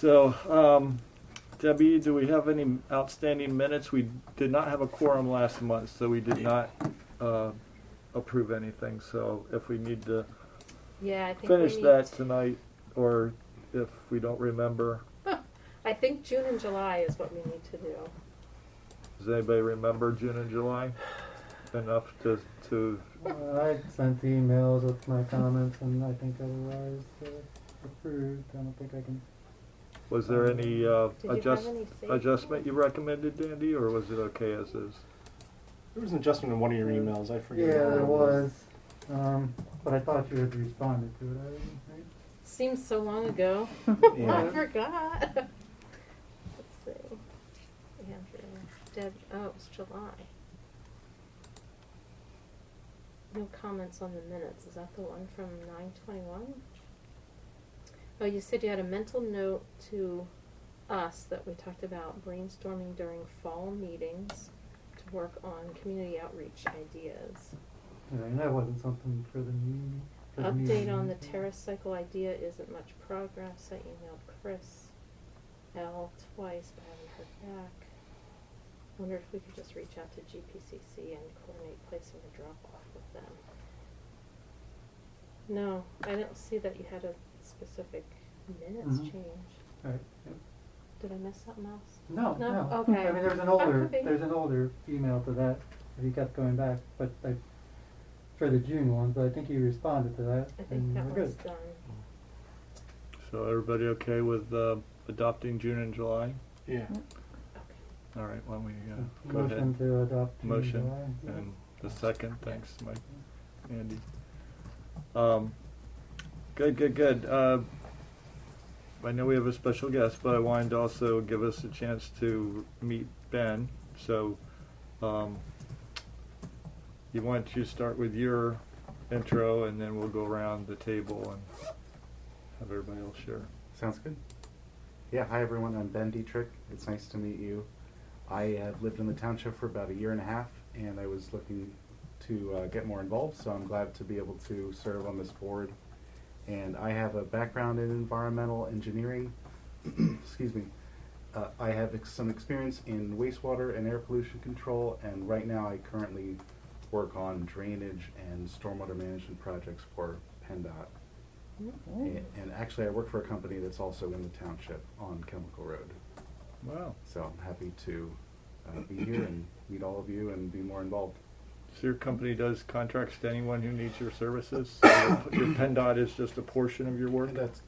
So, Debbie, do we have any outstanding minutes? We did not have a quorum last month, so we did not approve anything. So if we need to Yeah, I think finish we need that tonight, or if we don't remember, I think June and July is what we need to do. does anybody remember June and July enough to I sent emails with my comments, and I think otherwise approved. I don't think I can. was there any Did you have any safety? adjustment you recommended, Dandy, or was it okay as is? There was an adjustment in one of your emails. I forget. Yeah, what there it was. But I thought you had responded to it. I didn't think. Seems so long ago. Yeah. I forgot. Let's see. Andrew, Deb. Oh, it was July. No comments on the minutes. Is that the one from 9/21? Oh, you said you had a mental note to us that we talked about brainstorming during fall meetings to work on community outreach ideas. Yeah, and that wasn't something for the meeting. For the Update meeting. on the terrace cycle idea isn't much progress. I emailed Chris L twice, but haven't heard back. Wonder if we could just reach out to GPCC and coordinate placing a drop off with them. No, I don't see that you had a specific minutes Mhm. change. Right. Yep. Did I miss something else? No, No? no. Okay. I mean, there's an older email to that that he kept going back, but for the June one. But I think you responded to that. I think and that we're was good. done. So everybody okay with adopting June and July? Yeah. Okay. All right, why don't we go Motion ahead? to adopt. June, Motion July. Yeah. and the second. Thanks, Mike. Andy. Good. I know we have a special guest, but I wanted to also give us a chance to meet Ben. So, you want to start with your intro, and then we'll go around the table and have everybody else share. Sounds good. Yeah, hi everyone, I'm Ben Dietrich. It's nice to meet you. I have lived in the township for about a year and a half, and I was looking to get more involved, so I'm glad to be able to serve on this board. And I have a background in environmental engineering. Excuse me. I have some experience in wastewater and air pollution control, and right now I currently work on drainage and stormwater management projects for PennDOT. And actually, I work for a company that's also in the township on Chemical Road. Wow. So I'm happy to be here and meet all of you and be more involved. So your company does contracts to anyone who needs your services? So your PennDOT is just a portion of your work? PennDOT's,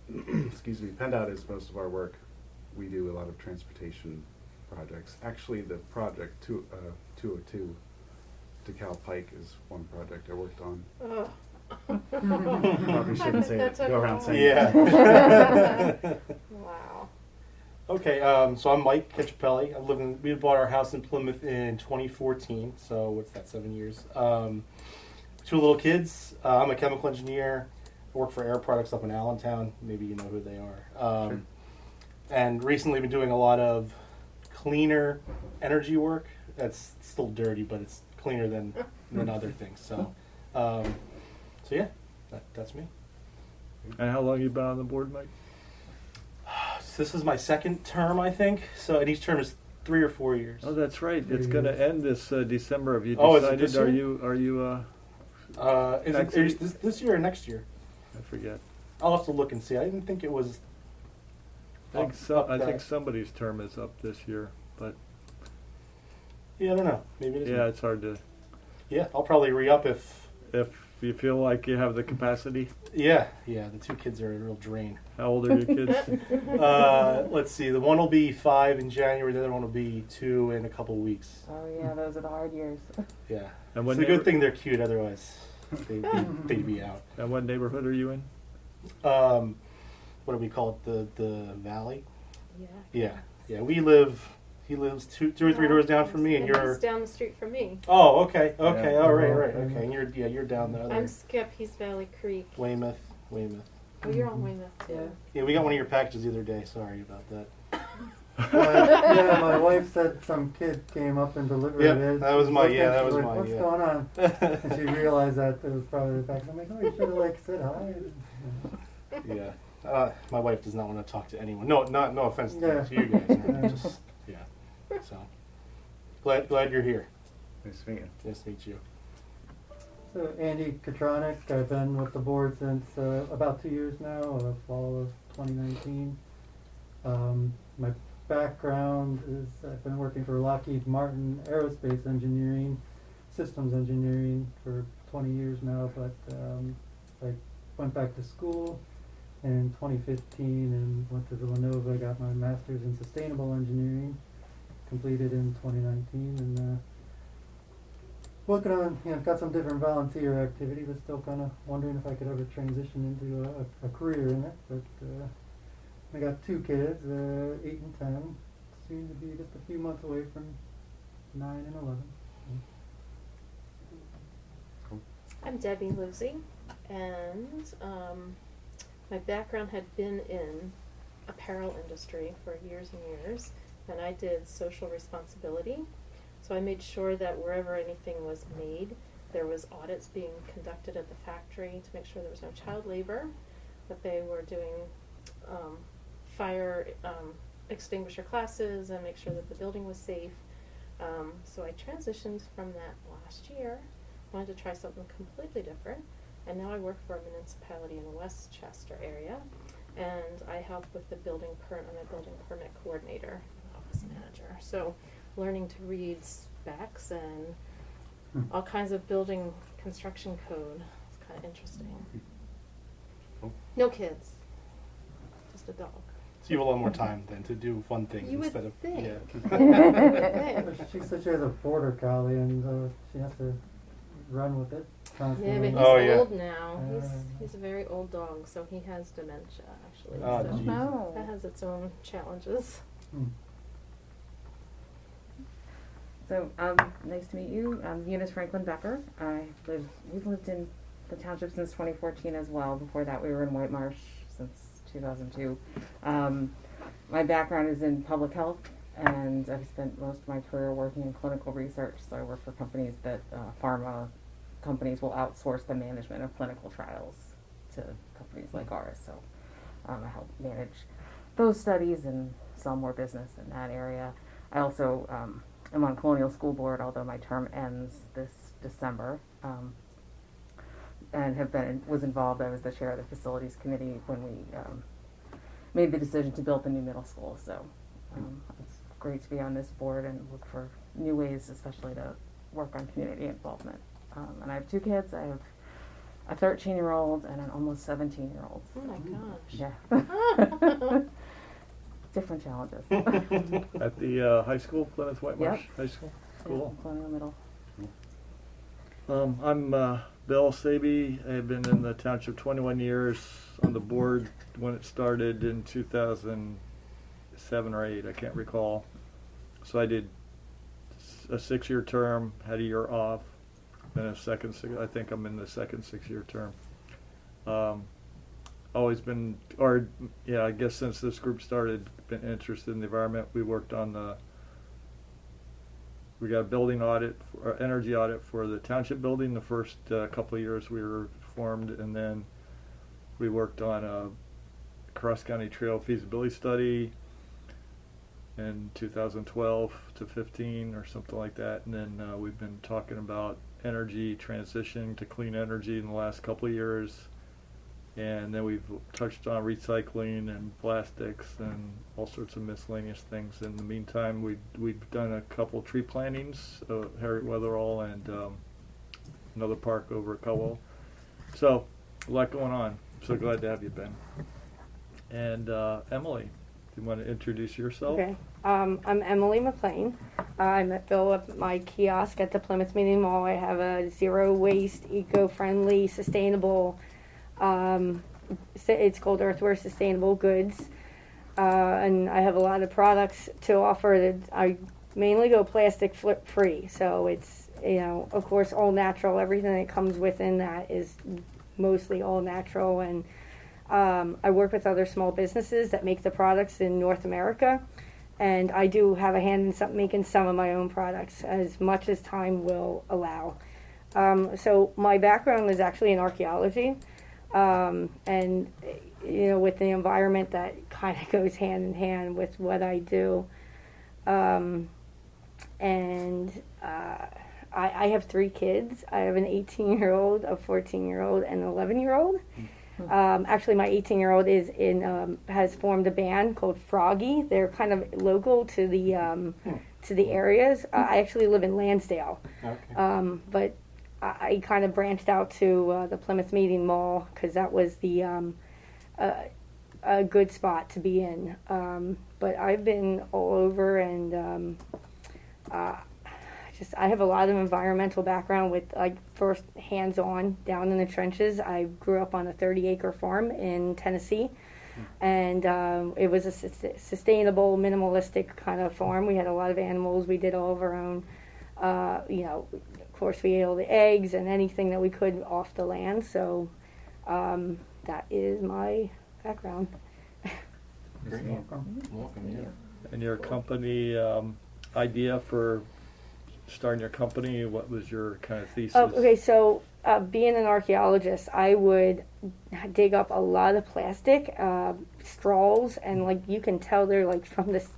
excuse me, PennDOT is most of our work. We do a lot of transportation projects. Actually, the project 202 DeKalb Pike is one project I worked on. Ugh. Probably shouldn't say it. That took Go around long. saying Yeah. Wow. Okay, so I'm Mike Ketchapelli. We bought our house in Plymouth in 2014, so what's that, 7 years? 2 little kids. I'm a chemical engineer. I work for Air Products up in Allentown. Maybe you know who they are. Sure. And recently been doing a lot of cleaner energy work. That's still dirty, but it's cleaner than other things. So yeah, that's me. And how long you been on the board, Mike? So this is my second term, I think. So, and each term is 3 or 4 years. Oh, that's right. It's going to end this December. Have you Oh, is it decided? this year? Are you? Is next it year? this year or next year? I forget. I'll have to look and see. I didn't think it was. I up think that- somebody's term is up this year, but Yeah, I don't know. Maybe it is. yeah, it's hard to. Yeah, I'll probably re-up if. If you feel like you have the capacity. Yeah. The 2 kids are a real drain. How old are your kids? Let's see. The one will be 5 in January. The other one will be 2 in a couple of weeks. Oh yeah, those are the hard years. Yeah. And It's a good thing they're cute. Otherwise, they'd be out. And what neighborhood are you in? What do we call it? The valley. Yeah. Yeah. He lives two or three doors down from me, and you're. He's down the street from me. Oh, okay. Yeah. Oh, right. Okay, and you're down the other. I'm Skip. He's Valley Creek. Weymouth. Oh, you're on Weymouth too. Yeah, we got one of your packages the other day. Sorry about that. Yeah, my wife said some kid came up and delivered Yep, it. that was She my- looked yeah, at it, that she was like, mine, What's yeah. going on? And she realized that it was probably the fact. I'm like, oh, you should have like said hi. Yeah. My wife does not want to talk to anyone. No offense Yeah. to you guys. No, just, yeah. So glad you're here. Nice to meet you. Nice to meet you. So Andy Katronik, I've been with the board since about 2 years now, fall of 2019. My background is I've been working for Lockheed Martin Aerospace Engineering, Systems Engineering for 20 years now, but I went back to school in 2015 and went to Villanova, got my master's in Sustainable Engineering, completed in 2019, and working on, got some different volunteer activity, but still kind of wondering if I could ever transition into a career in it. But I got 2 kids, 8 and 10, soon to be just a few months away from 9 and 11. I'm Debbie Lucy, and my background had been in apparel industry for years and years, and I did social responsibility. So I made sure that wherever anything was made, there was audits being conducted at the factory to make sure there was no child labor, that they were doing fire extinguisher classes and make sure that the building was safe. So I transitioned from that last year, wanted to try something completely different, and now I work for a municipality in the Westchester area, and I help with the building permit. I'm a building permit coordinator, office manager. So learning to read specs and all kinds of building construction code. It's kind of interesting. Cool. No kids, just a dog. So you have a lot more time then to do fun things You would instead of think. yeah. But she said she has a border collie and she has to run with it constantly. Yeah, but he's Oh, yeah. old now. Uh, He's a very old dog, so he has dementia actually. Oh, so geez. Oh. that has its own challenges. Hmm. So, nice to meet you. I'm Eunice Franklin Becker. We've lived in the township since 2014 as well. Before that, we were in White Marsh since 2002. My background is in public health, and I've spent most of my career working in clinical research. So I work for companies that pharma companies will outsource the management of clinical trials to companies like ours. So I help manage those studies and sell more business in that area. I also I'm on Colonial School Board, although my term ends this December, and was involved. I was the chair of the facilities committee when we made the decision to build the new middle school. So it's great to be on this board and look for new ways, especially to work on community involvement. And I have 2 kids. I have a 13-year-old and an almost 17-year-old. Oh my gosh. Yeah. Different challenges. At the high school, Plymouth White Marsh Yep. High School? Cool. Yeah, Colonial Middle. I'm Bill Saby. I've been in the township 21 years, on the board when it started in 2007 or 8, I can't recall. So I did a 6-year term, had a year off, then a second, I think I'm in the second 6-year term. Always been, I guess since this group started, been interested in the environment. We worked on we got a building audit, or energy audit for the township building the first couple of years we were formed, and then we worked on a cross-county trail feasibility study in 2012 to 15 or something like that, and then we've been talking about energy transition to clean energy in the last couple of years. And then we've touched on recycling and plastics and all sorts of miscellaneous things. In the meantime, we've done a couple tree plantings, Harriet Weatherall and another park over at Cowell. So, a lot going on. So glad to have you, Ben. And Emily, do you want to introduce yourself? Okay. I'm Emily McLean. I'm at Bill at my kiosk at the Plymouth Mini Mall. I have a zero waste, eco-friendly, sustainable. It's called Earthware Sustainable Goods, and I have a lot of products to offer. That I mainly go plastic free, so it's of course all natural. Everything that comes within that is mostly all natural, and I work with other small businesses that make the products in North America, and I do have a hand in making some of my own products as much as time will allow. So my background is actually in archaeology. And with the environment that kind of goes hand in hand with what I do. I have 3 kids. I have an 18-year-old, a 14-year-old, and an 11-year-old. Actually, my 18-year-old has formed a band called Froggy. They're kind of local to the areas. I actually live in Lansdale, Okay. but I kind of branched out to the Plymouth Meeting Mall because that was a good spot to be in. But I've been all over, and I have a lot of environmental background with first hands-on down in the trenches. I grew up on a 30-acre farm in Tennessee, and it was a sustainable, minimalistic kind of farm. We had a lot of animals. We did all of our own. Of course, we ate all the eggs and anything that we could off the land. So that is my background. Great. Welcome. Welcome, yeah. And your company idea for starting your company, what was your kind of thesis? Oh, okay, so being an archaeologist, I would dig up a lot of plastic straws, and you can tell they're from this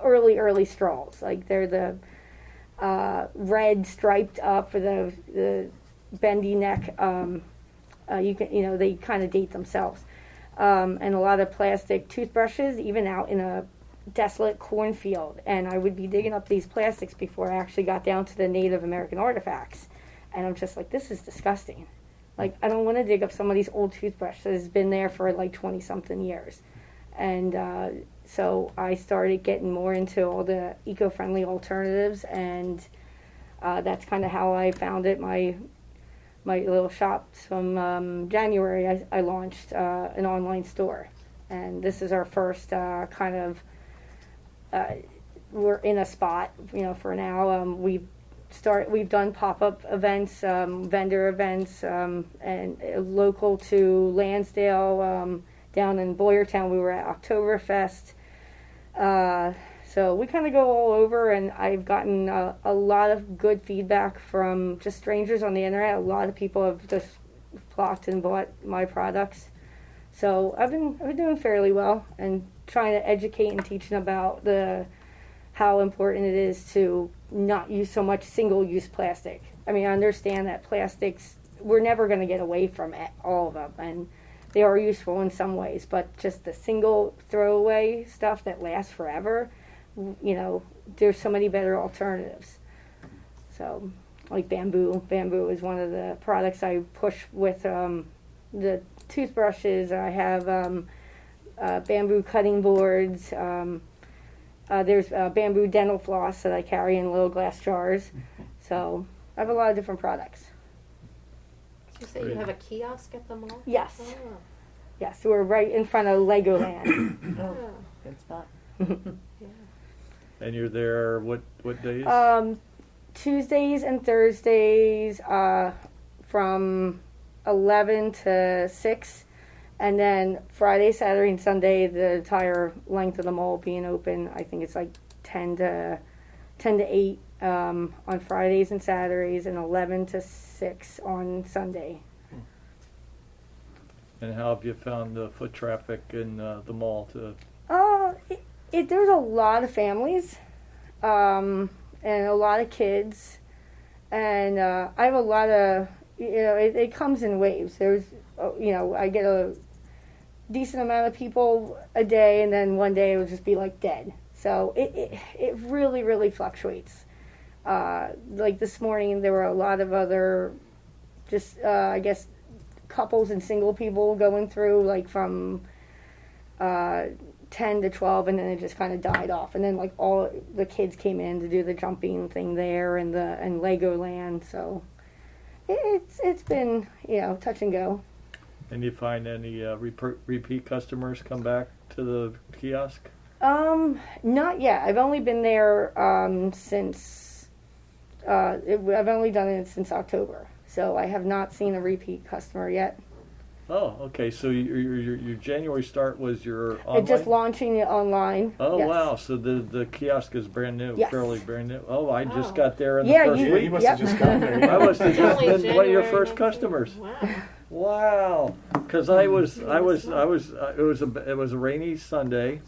early straws. They're the red striped up with the bendy neck. They kind of date themselves, and a lot of plastic toothbrushes, even out in a desolate cornfield. And I would be digging up these plastics before I actually got down to the Native American artifacts, and I'm just like, this is disgusting. I don't want to dig up somebody's old toothbrush that has been there for 20 something years. And so I started getting more into all the eco-friendly alternatives, and that's kind of how I founded my little shop. From January, I launched an online store, and this is our first kind of we're in a spot, for now. We've done pop-up events, vendor events, and local to Lansdale, down in Boyertown. We were at Oktoberfest. So we kind of go all over, and I've gotten a lot of good feedback from just strangers on the internet. A lot of people have just flocked and bought my products. So I've been doing fairly well, and trying to educate and teaching about how important it is to not use so much single-use plastic. I mean, I understand that plastics, we're never going to get away from all of them, and they are useful in some ways, but just the single throwaway stuff that lasts forever, there's so many better alternatives. So, bamboo. Bamboo is one of the products I push with the toothbrushes. I have bamboo cutting boards. There's bamboo dental floss that I carry in little glass jars. So I have a lot of different products. Did you say you have a kiosk at the mall? Yes. Oh. Yes, so we're right in front of Legoland. Oh, Oh. good spot. Yeah. And you're there what days? Tuesdays and Thursdays from 11 to 6. And then Friday, Saturday, and Sunday, the entire length of the mall being open. I think it's 10 to 8 on Fridays and Saturdays, and 11 to 6 on Sunday. And how have you found the foot traffic in the mall? There's a lot of families, and a lot of kids, and I have a lot of, it comes in waves. There's, I get a decent amount of people a day, and then one day it will just be dead. So it really, really fluctuates. This morning there were a lot of other, just I guess, couples and single people going through, from 10 to 12, and then it just kind of died off. And then all the kids came in to do the jumping thing there and Legoland. So it's been touch and go. And you find any repeat customers come back to the kiosk? Not yet. I've only been there since I've only done it since October, so I have not seen a repeat customer yet. Oh, okay. So your January start was your online? Just launching it online. Oh, yes. wow. So the kiosk is brand new, Yes. fairly brand new. Oh, I just Oh. got there in Yeah, the first you- You week. must have Yep. just gotten there. I must have It's just only been one of your January first 19th. customers. Wow. Wow, because it was a rainy Sunday,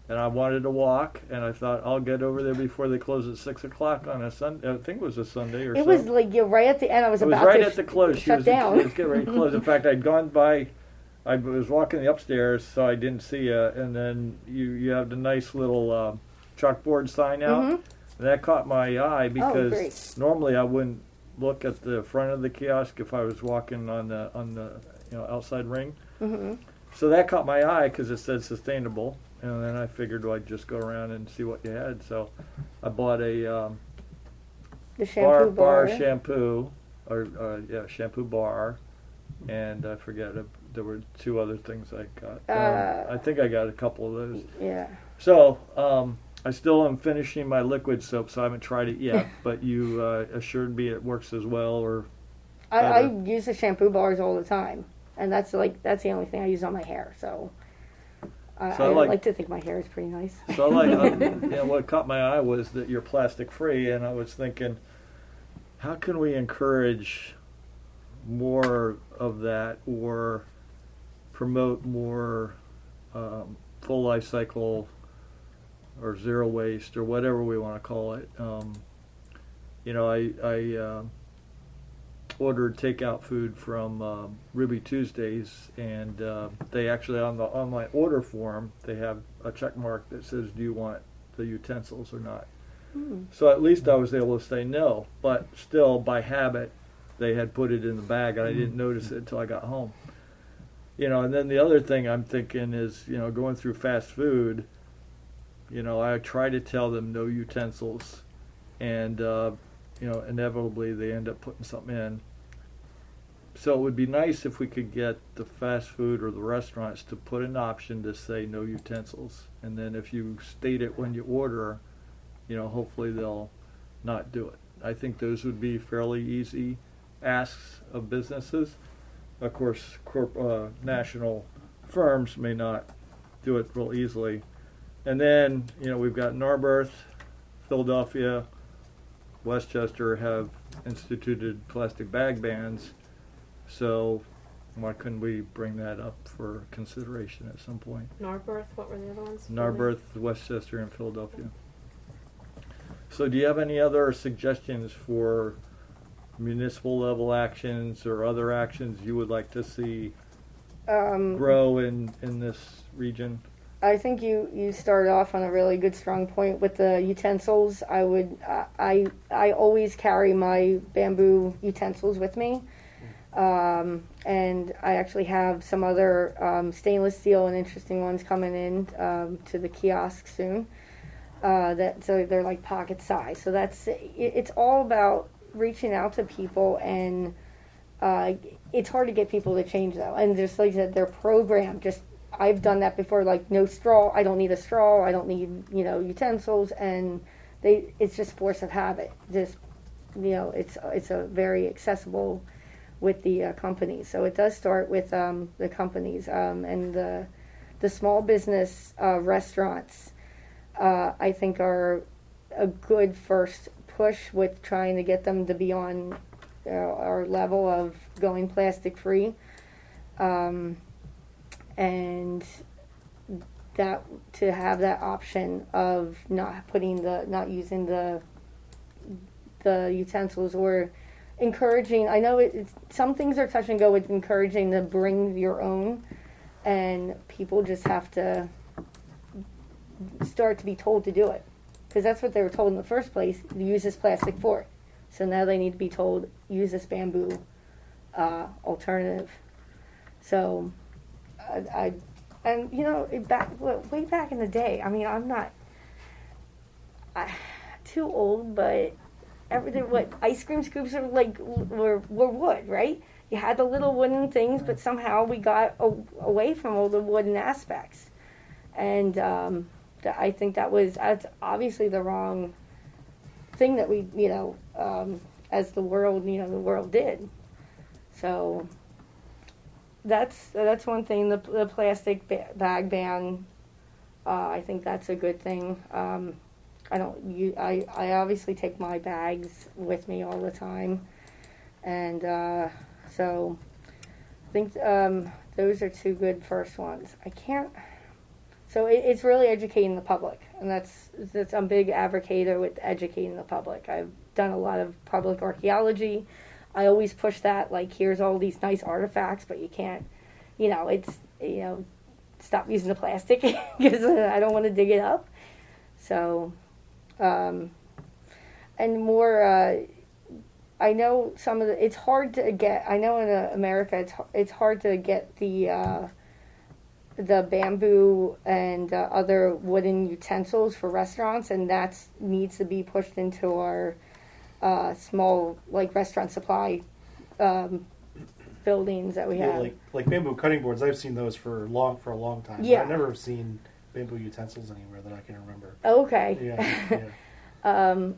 and I wanted to walk, and I thought I'll get over there before they close at 6 o'clock on a Sunday. I think it was a Sunday or It so. was like you're right at the end. I was It was about right to at the close. She shut was, down. She was getting ready to close. In fact, I'd gone by. I was walking the upstairs, so I didn't see you. And then you have the nice little chalkboard sign out, Mhm. and that caught my eye because great. normally I wouldn't look at the front of the kiosk if I was walking on the outside ring. Mhm. So that caught my eye because it said sustainable, and then I figured I'd just go around and see what you had. So I bought a The shampoo bar. shampoo, shampoo bar, and I forget there were two other things I got. I think I got a couple of those. Yeah. So I still am finishing my liquid soap, so I haven't tried it yet. But you assured me it works as well, or I better. use the shampoo bars all the time, and that's the only thing I use on my hair. So I So I like- like to think my hair is pretty nice. So what caught my eye was that you're plastic free, and I was thinking, how can we encourage more of that, or promote more full life cycle or zero waste or whatever we want to call it. I ordered takeout food from Ruby Tuesdays, and they actually on the online order form they have a check mark that says, "Do you want the utensils or not?" So at least I was able to say no, but still by habit they had put it in the bag, and I didn't notice it until I got home. And then the other thing I'm thinking is, going through fast food, I try to tell them no utensils, and inevitably they end up putting something in. So it would be nice if we could get the fast food or the restaurants to put an option to say no utensils, and then if you state it when you order, hopefully they'll not do it. I think those would be fairly easy asks of businesses. Of course, national firms may not do it real easily. And then, we've got Narberth, Philadelphia, Westchester have instituted plastic bag bans. So why couldn't we bring that up for consideration at some point? Narberth, what were the other ones? Narberth, Westchester, and Philadelphia. So do you have any other suggestions for municipal level actions or other actions you would like to see grow in this region? I think you started off on a really good strong point with the utensils. I always carry my bamboo utensils with me, and I actually have some other stainless steel and interesting ones coming in to the kiosk soon. So they're like pocket size. So it's all about reaching out to people, and it's hard to get people to change though. And just like I said, they're programmed. I've done that before, like no straw. I don't need a straw. I don't need utensils, and it's just force of habit. Just it's a very accessible with the companies. So it does start with the companies and the small business restaurants. I think are a good first push with trying to get them to be on our level of going plastic free. And that to have that option of not using the utensils, or encouraging. I know some things are touch and go with encouraging to bring your own, and people just have to start to be told to do it, because that's what they were told in the first place. Use this plastic fork. So now they need to be told use this bamboo alternative. So. Way back in the day, I mean, I'm not too old, but ice cream scoops were wood, right? You had the little wooden things, but somehow we got away from all the wooden aspects, and I think that's obviously the wrong thing that we, as the world did. So. That's one thing. The plastic bag ban. I think that's a good thing. I obviously take my bags with me all the time, and so think those are two good first ones. I can't. So it's really educating the public, and that's I'm a big advocate with educating the public. I've done a lot of public archaeology. I always push that, like, here's all these nice artifacts, but you can't, stop using the plastic because I don't want to dig it up. So, and more. I know some of it's hard to get. I know in America it's hard to get the bamboo and other wooden utensils for restaurants, and that needs to be pushed into our small, like, restaurant supply buildings that we Yeah, have. like bamboo cutting boards. I've seen those for a long time. Yeah. I've never seen bamboo utensils anywhere that I can remember. Okay. Yeah.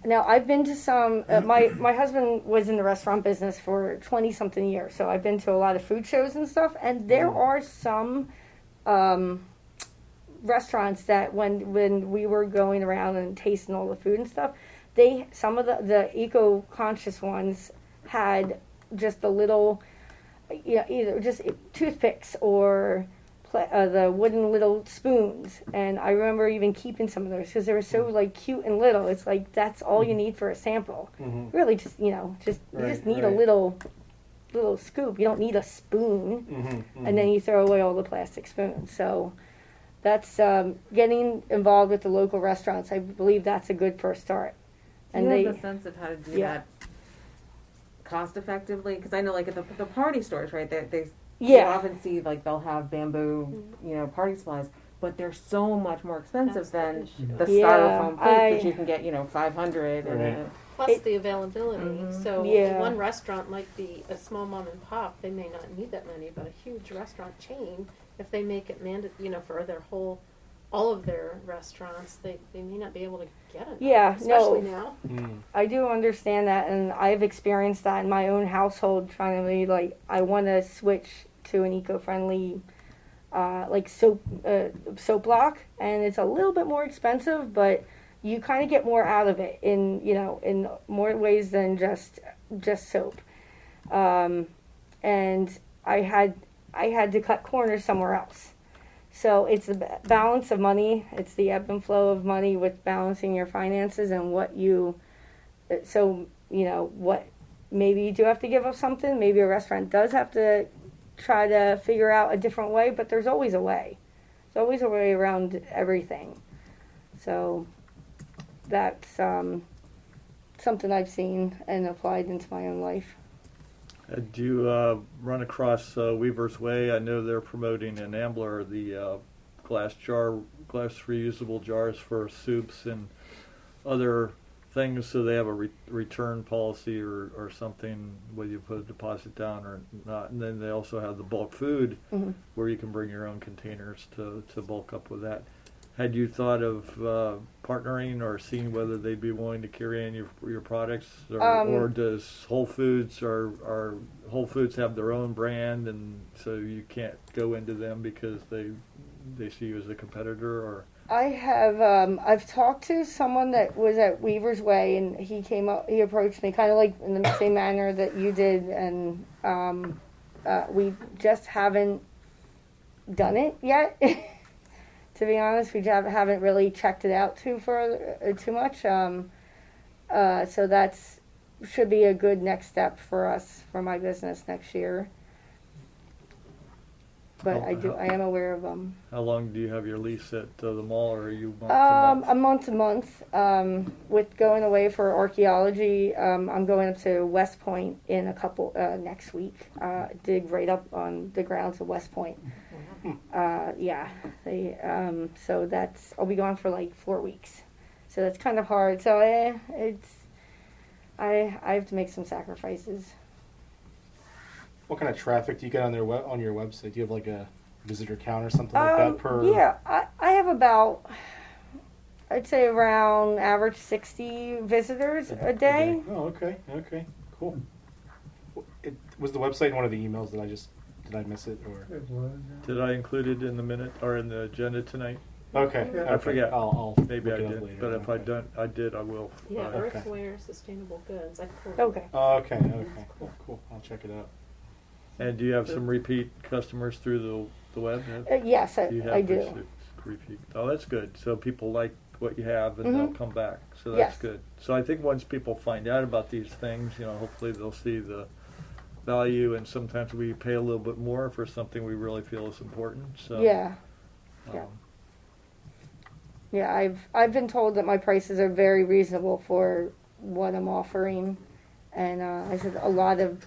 Now I've been to some. My husband was in the restaurant business for 20-something years, so I've been to a lot of food shows and stuff. And there are some restaurants that when we were going around and tasting all the food and stuff, some of the eco-conscious ones had just a little, either just toothpicks or the wooden little spoons. And I remember even keeping some of those because they were so, like, cute and little. It's like that's all you need for a sample. Mm-hmm. Really, just you just need a little scoop. You don't need a spoon. Mm-hmm. And then you throw away all the plastic spoons. So that's getting involved with the local restaurants. I believe that's a good first start. Do you have a sense of how to do that cost effectively? Because I know, like, at the party stores, right? They you often see, like, they'll have bamboo, party supplies, but they're so much more expensive than the styrofoam plate that you can get, 500. Right. And Plus the availability. Mhm. So Yeah. one restaurant might be a small mom and pop. They may not need that many, but a huge restaurant chain, if they make it for their all of their restaurants, they may not be able to get it. Yeah, especially no. now. Mm. I do understand that, and I've experienced that in my own household, trying to be like, I want to switch to an eco-friendly, like soap block, and it's a little bit more expensive, but you kind of get more out of it in more ways than just soap. And I had to cut corners somewhere else. So it's the balance of money. It's the ebb and flow of money with balancing your finances and what maybe you do have to give up something. Maybe a restaurant does have to try to figure out a different way, but there's always a way. There's always a way around everything. So that's something I've seen and applied into my own life. Do you run across Weaver's Way? I know they're promoting in Ambler the glass reusable jars for soups and other things. So they have a return policy or something, whether you put a deposit down or not. And then they also have the bulk food, where you can bring your own containers to bulk up with that. Had you thought of partnering or seeing whether they'd be willing to carry in your products, or does Whole Foods or Whole Foods have their own brand, and so you can't go into them because they see you as a competitor? Or I have I've talked to someone that was at Weaver's Way, and he approached me kind of like in the same manner that you did, and we just haven't done it yet. To be honest, we haven't really checked it out too much. So that's should be a good next step for us for my business next year. But I am aware of them. how long do you have your lease at the mall, or are you month A month to month. With going away for archaeology, I'm going up to West Point in a couple next week. Dig right up on the grounds of West Point. So I'll be gone for like 4 weeks. So that's kind of hard. So I have to make some sacrifices. What kind of traffic do you get on on your website? Do you have like a visitor count or something like that per? Yeah, I have about, I'd say around average 60 visitors a day. Oh, okay, cool. Was the website in one of the emails that did I miss it or? It was. Did I include it in the minute or in the agenda tonight? Okay, Yeah. I forget. I'll Maybe I look it up did, later. but if I don't, I did, I will. Yeah, Okay. Earthware Sustainable Goods. I pulled Okay. Okay, cool. I'll check it out. And do you have some repeat customers through the web? Yes, Do you have I do. repeat? Oh, that's good. So people like what you have and they'll come back. So that's Yes. good. So I think once people find out about these things, hopefully they'll see the value, and sometimes we pay a little bit more for something we really feel is important. So Yeah. Yeah. um, Yeah, I've been told that my prices are very reasonable for what I'm offering, and I said a lot of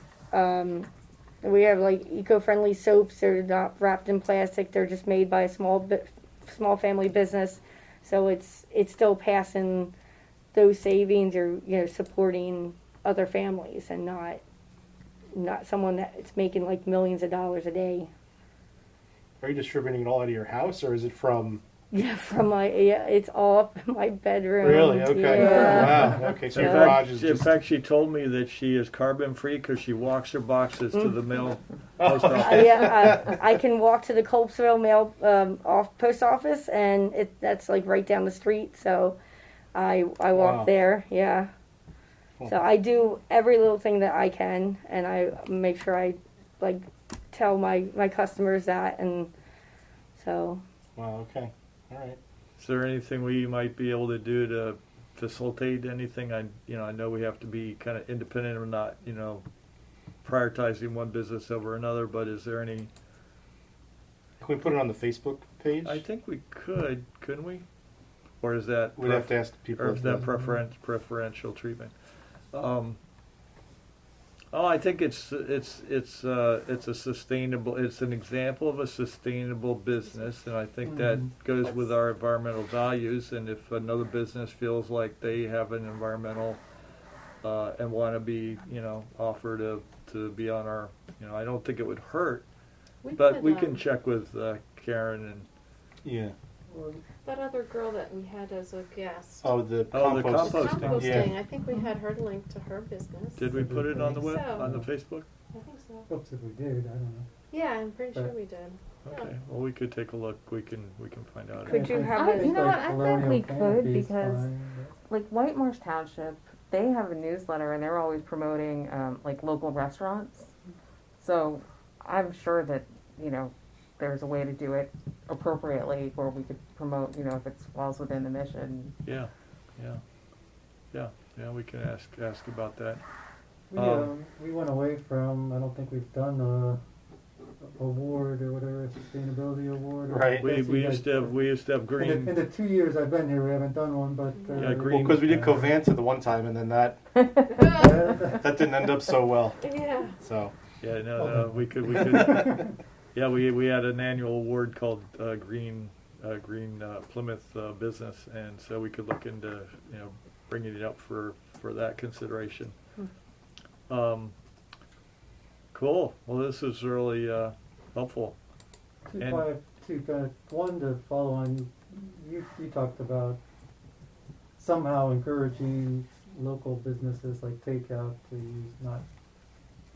we have like eco-friendly soaps. They're not wrapped in plastic. They're just made by a small family business, so it's still passing those savings or supporting other families and not someone that's making like millions of dollars a day. Are you distributing it all out of your house, or is it from? Yeah, it's all up in my bedroom. Really? Okay. Yeah. Wow. Okay. So in your garage is fact, in just. fact, she told me that she is carbon free because she walks her boxes to the mail post office. I can walk to the Colpsville mail post office, and that's like right down the street. So I walk Wow. there. Yeah. Cool. So I do every little thing that I can, and I make sure I like tell my customers that, and so. Wow. Okay. All right. Is there anything we might be able to do to facilitate anything? I know we have to be kind of independent and not, prioritizing one business over another, but is there any? Can we put it on the Facebook page? I think we couldn't we? Or is that We'd have to ask the people. or is that preferential treatment? I think it's a sustainable. It's an example of a sustainable business, and I think that goes with our environmental values. And if another business feels like they have an environmental and want to be, offer to be on our, I don't think it would hurt, but we can check with Karen and. Yeah. That other girl that we had as a guest. Oh, the Oh, the composting. composting. Yeah. I think we had her link to her business. Did we put it on the web, So- on the Facebook? I think so. Oops, if we did, I don't know. Yeah, I'm pretty sure we did. Okay, well, we could take a look. We can find out. Could you have it- you know what, I Colonial think we could, Canopy is because- fine, Like White Marsh Township, they have a newsletter and they're always promoting like local restaurants. So I'm sure that there's a way to do it appropriately where we could promote if it falls within the mission. Yeah. We can ask about that. We went away from, I don't think we've done a award or whatever, sustainability award. Right. We used to have green. In the 2 years I've been here, we haven't done one, but. Yeah, Well, green. because we did Covanta the one time, and then that didn't end up so well. Yeah. So. Yeah, no, we could. Yeah, we had an annual award called Green Plymouth Business, and so we could look into bringing it up for that consideration. Cool. Well, this is really helpful. One to follow on, you talked about somehow encouraging local businesses like takeout to use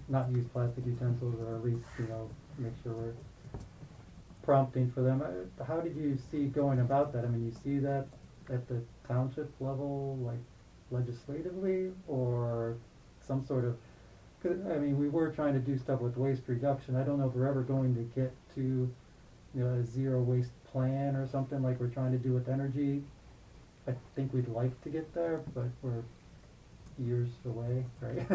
not use plastic utensils, or at least make sure we're prompting for them. How did you see going about that? I mean, you see that at the township level, like legislatively, or some sort of? 'Cause, I mean, we were trying to do stuff with waste reduction. I don't know if we're ever going to get to a zero waste plan or something like we're trying to do with energy. I think we'd like to get there, but we're years away, right?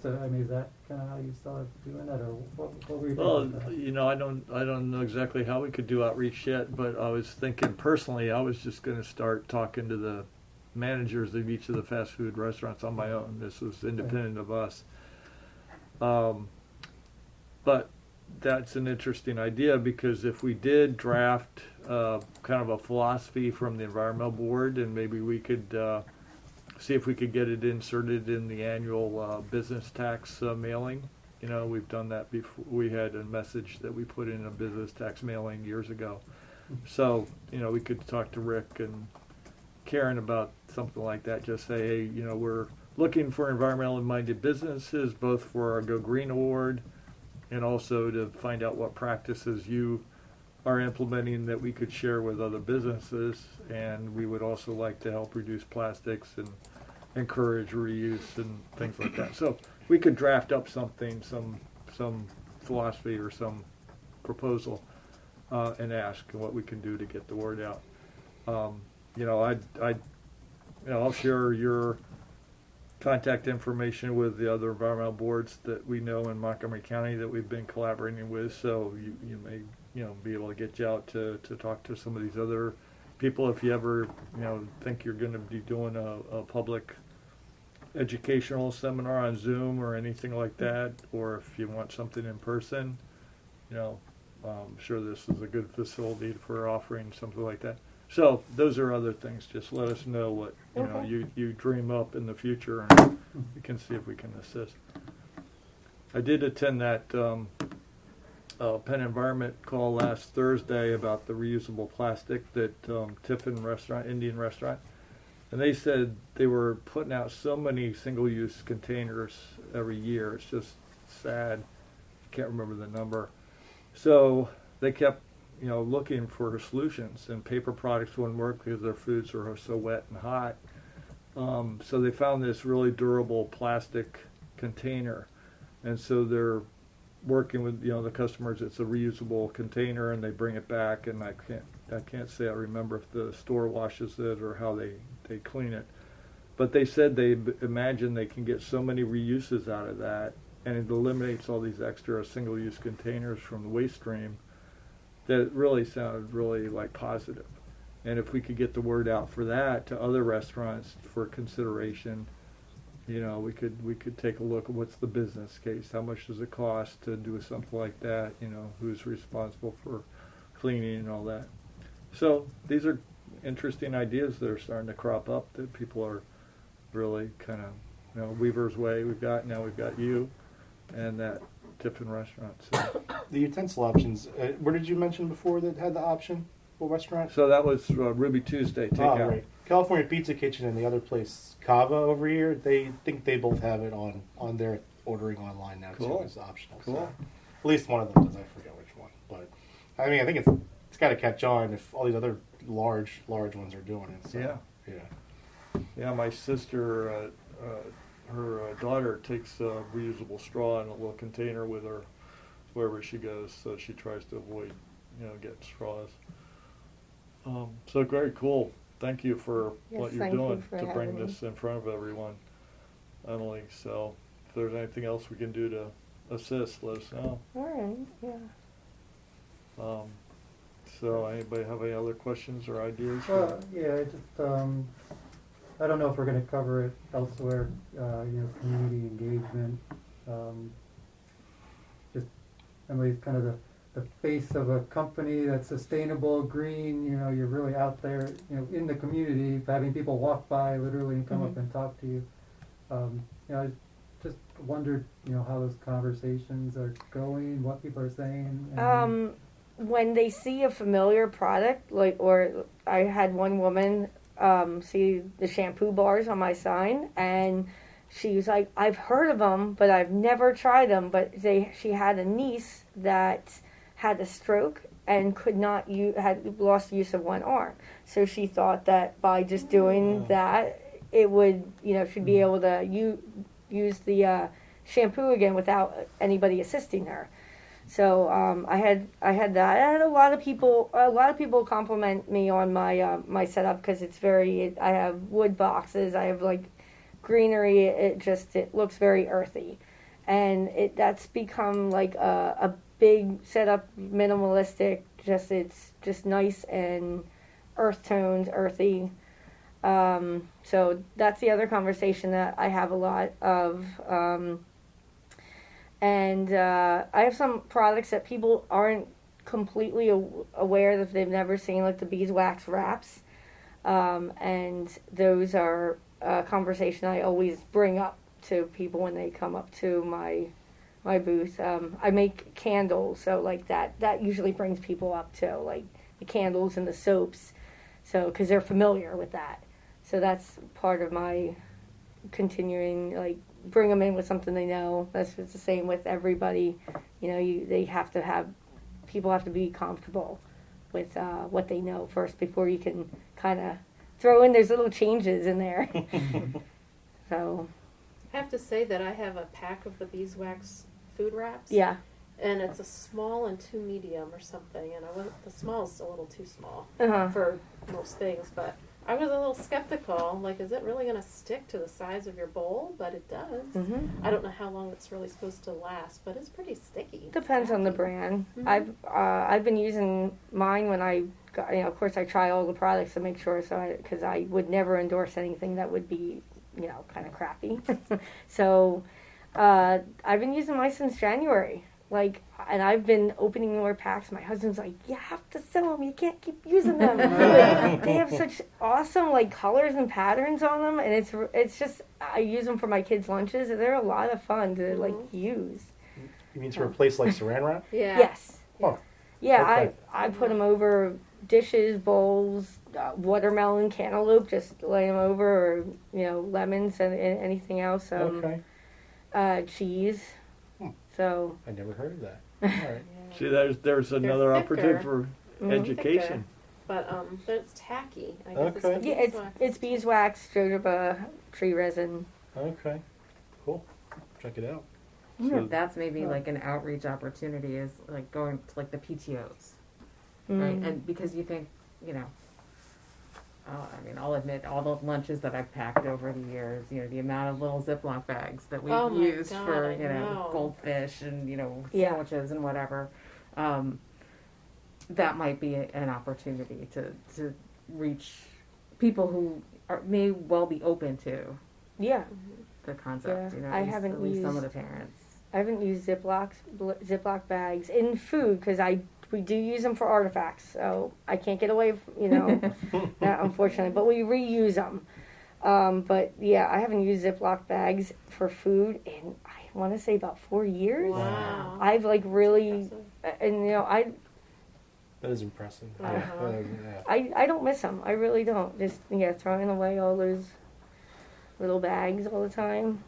So I mean, is that kind of how you saw it doing that, or what were you Well, thinking? I don't know exactly how we could do outreach yet, but I was thinking personally, I was just going to start talking to the managers of each of the fast food restaurants on my own. This was independent of us. But that's an interesting idea, because if we did draft kind of a philosophy from the environmental board, and maybe we could see if we could get it inserted in the annual business tax mailing. We've done that before. We had a message that we put in a business tax mailing years ago. So, we could talk to Rick and Karen about something like that. Just say, hey, we're looking for environmentally minded businesses, both for our Go Green Award and also to find out what practices you are implementing that we could share with other businesses. And we would also like to help reduce plastics and encourage reuse and things like that. So we could draft up something, some philosophy or some proposal, and ask what we can do to get the word out. You know, I'll share your contact information with the other environmental boards that we know in Montgomery County that we've been collaborating with. So you may, you know, be able to get you out to talk to some of these other people if you ever, you know, think you're going to be doing a public educational seminar on Zoom or anything like that, or if you want something in person. You know, I'm sure this is a good facility for offering something like that. So those are other things. Just let us know what Okay. you dream up in the future, and we can see if we can assist. I did attend that Penn Environment call last Thursday about the reusable plastic that Tiffin Restaurant, Indian Restaurant, and they said they were putting out so many single-use containers every year. It's just sad. I can't remember the number. So they kept, you know, looking for solutions, and paper products wouldn't work because their foods are so wet and hot. So they found this really durable plastic container, and so they're working with, you know, the customers. It's a reusable container, and they bring it back. And I can't say I remember if the store washes it or how they clean it, but they said they imagine they can get so many reuses out of that, and it eliminates all these extra single-use containers from the waste stream. That it really sounded really like positive. And if we could get the word out for that to other restaurants for consideration, you know, we could take a look at what's the business case, how much does it cost to do something like that, you know, who's responsible for cleaning and all that. So these are interesting ideas that are starting to crop up that people are really kind of, you know, Weaver's Way we've got you, and that Tiffin Restaurant. So. The utensil options. Where did you mention before that had the option? What restaurant? So that was Ruby Tuesday takeout. Oh, right. California Pizza Kitchen and the other place, Cava over here. They think they both have it on their ordering online now Cool. too as optional. Cool. So at least one of them does. I forget which one, but I mean I think it's got to catch on if all these other large ones are doing it. So, Yeah. Yeah. Yeah, my sister, her daughter takes a reusable straw in a little container with her wherever she goes, so she tries to avoid, you know, getting straws. So very cool. Thank you for Yes, what you're thank you doing for to bring having this in front of everyone, Emily. So if there's anything else we can do to assist, let us know. All right, yeah. So anybody have any other questions or ideas? Yeah, I just, I don't know if we're gonna cover it elsewhere, you know, community engagement. Just, Emily's kind of the face of a company that's sustainable, green, you know, you're really out there, you know, in the community, having people walk by literally and come up Mhm. and talk to you. You know, I just wondered, you know, how those conversations are going, what people are saying. And When they see a familiar product, like, or I had one woman see the shampoo bars on my sign, and she was like, "I've heard of them, but I've never tried them." But she had a niece that had a stroke and could not had lost use of one arm, so she thought that by just doing that, it would, you know, she'd be able to use the shampoo again without anybody assisting her. So I had that. I had a lot of people compliment me on my my setup because it's very. I have wood boxes. I have like greenery. It looks very earthy, and that's become like a big setup, minimalistic. It's just nice and earth tones, earthy. So that's the other conversation that I have a lot of. And I have some products that people aren't completely aware that they've never seen, like the beeswax wraps. And those are a conversation I always bring up to people when they come up to my booth. I make candles, so like that usually brings people up too, like the candles and the soaps, so because they're familiar with that. So that's part of my continuing, like, bring them in with something they know. That's the same with everybody. You know, people have to be comfortable with what they know first before you can kind of throw in those little changes in there. So, I have to say that I have a pack of the beeswax food wraps. Yeah. And it's a small and 2 medium or something, and the small's a little too small Uh-huh. for most things, but I was a little skeptical, like, is it really going to stick to the size of your bowl? But it does. Mhm. I don't know how long it's really supposed to last, but it's pretty sticky. Depends on the brand. Mhm. I've been using mine when I got, of course I try all the products to make sure, because I would never endorse anything that would be, kind of crappy. So I've been using mine since January. And I've been opening more packs. My husband's like, you have to sell them. You can't keep using them. They have such awesome colors and patterns on them, and it's just I use them for my kids' lunches, and they're a lot of fun to use. You mean to replace like Saran wrap? Yeah. Yes. Oh, Yeah, okay. I put them over dishes, bowls, watermelon, cantaloupe, just lay them over, or lemons and anything else. Okay. Cheese. Hmm. So. I never heard of that. All right. See, there's another thicker. opportunity for Mhm. education. But it's tacky. I guess Okay. it's the Yeah, beeswax. it's beeswax, jojoba, tree resin. Okay. Cool. Check it out. I wonder So- if that's maybe like an outreach opportunity, is like going to like the PTOs, right? Mm. And because you think, I'll admit all the lunches that I've packed over the years, the amount of little Ziploc bags that we've Oh my used God, for, I know. goldfish and, Yeah. sandwiches and whatever. That might be an opportunity to reach people who may well be open to Yeah, the concept, Yeah, I haven't at least some of used- the parents. I haven't used Ziploc bags in food because we do use them for artifacts, so I can't get away from that, unfortunately. But we reuse them. But yeah, I haven't used Ziploc bags for food in I want to say about 4 years. Wow. I've really, Impressive. and That is impressive. Uh-huh. Yeah. I don't miss them. I really don't. Just throwing away all those little bags all the time.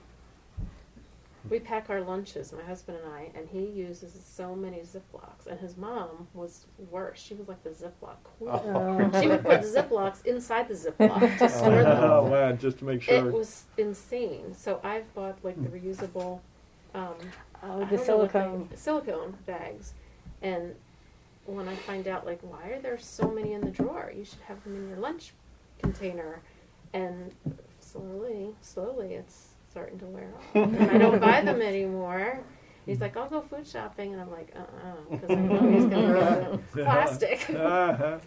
We pack our lunches, my husband and I, and he uses so many Ziplocs. And his mom was worse. She was like the Ziploc queen. Oh. She would put Ziplocs inside the Ziploc to store them. Oh man, just to make It sure. was insane. So I've bought the reusable Oh, I the don't know what they- silicone. silicone bags. And when I find out why are there so many in the drawer? You should have them in your lunch container. And slowly it's starting to wear off. And I don't buy them anymore. He's like, I'll go food shopping, and I'm like, because I know he's gonna go plastic. Uh-huh.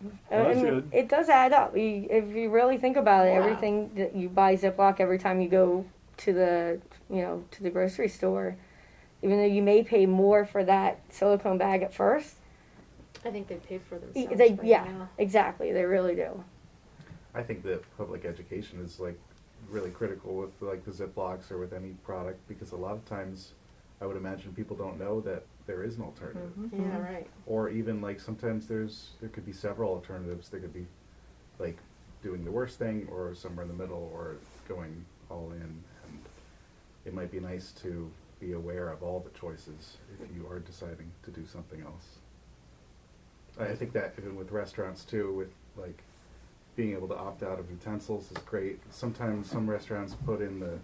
Well, that's And good. it does add up. If you really think about it, Wow. everything that you buy Ziploc every time you go to the to the grocery store, even though you may pay more for that silicone bag at first, I think they pay for themselves. they by yeah, now. exactly, they really do. I think that public education is really critical with the Ziplocs or with any product, because a lot of times I would imagine people don't know that there is an alternative. Yeah, right. Or even sometimes there could be several alternatives. There could be doing the worst thing, or somewhere in the middle, or going all in. And it might be nice to be aware of all the choices if you are deciding to do something else. I think that even with restaurants too, with being able to opt out of utensils is great. Sometimes some restaurants put in the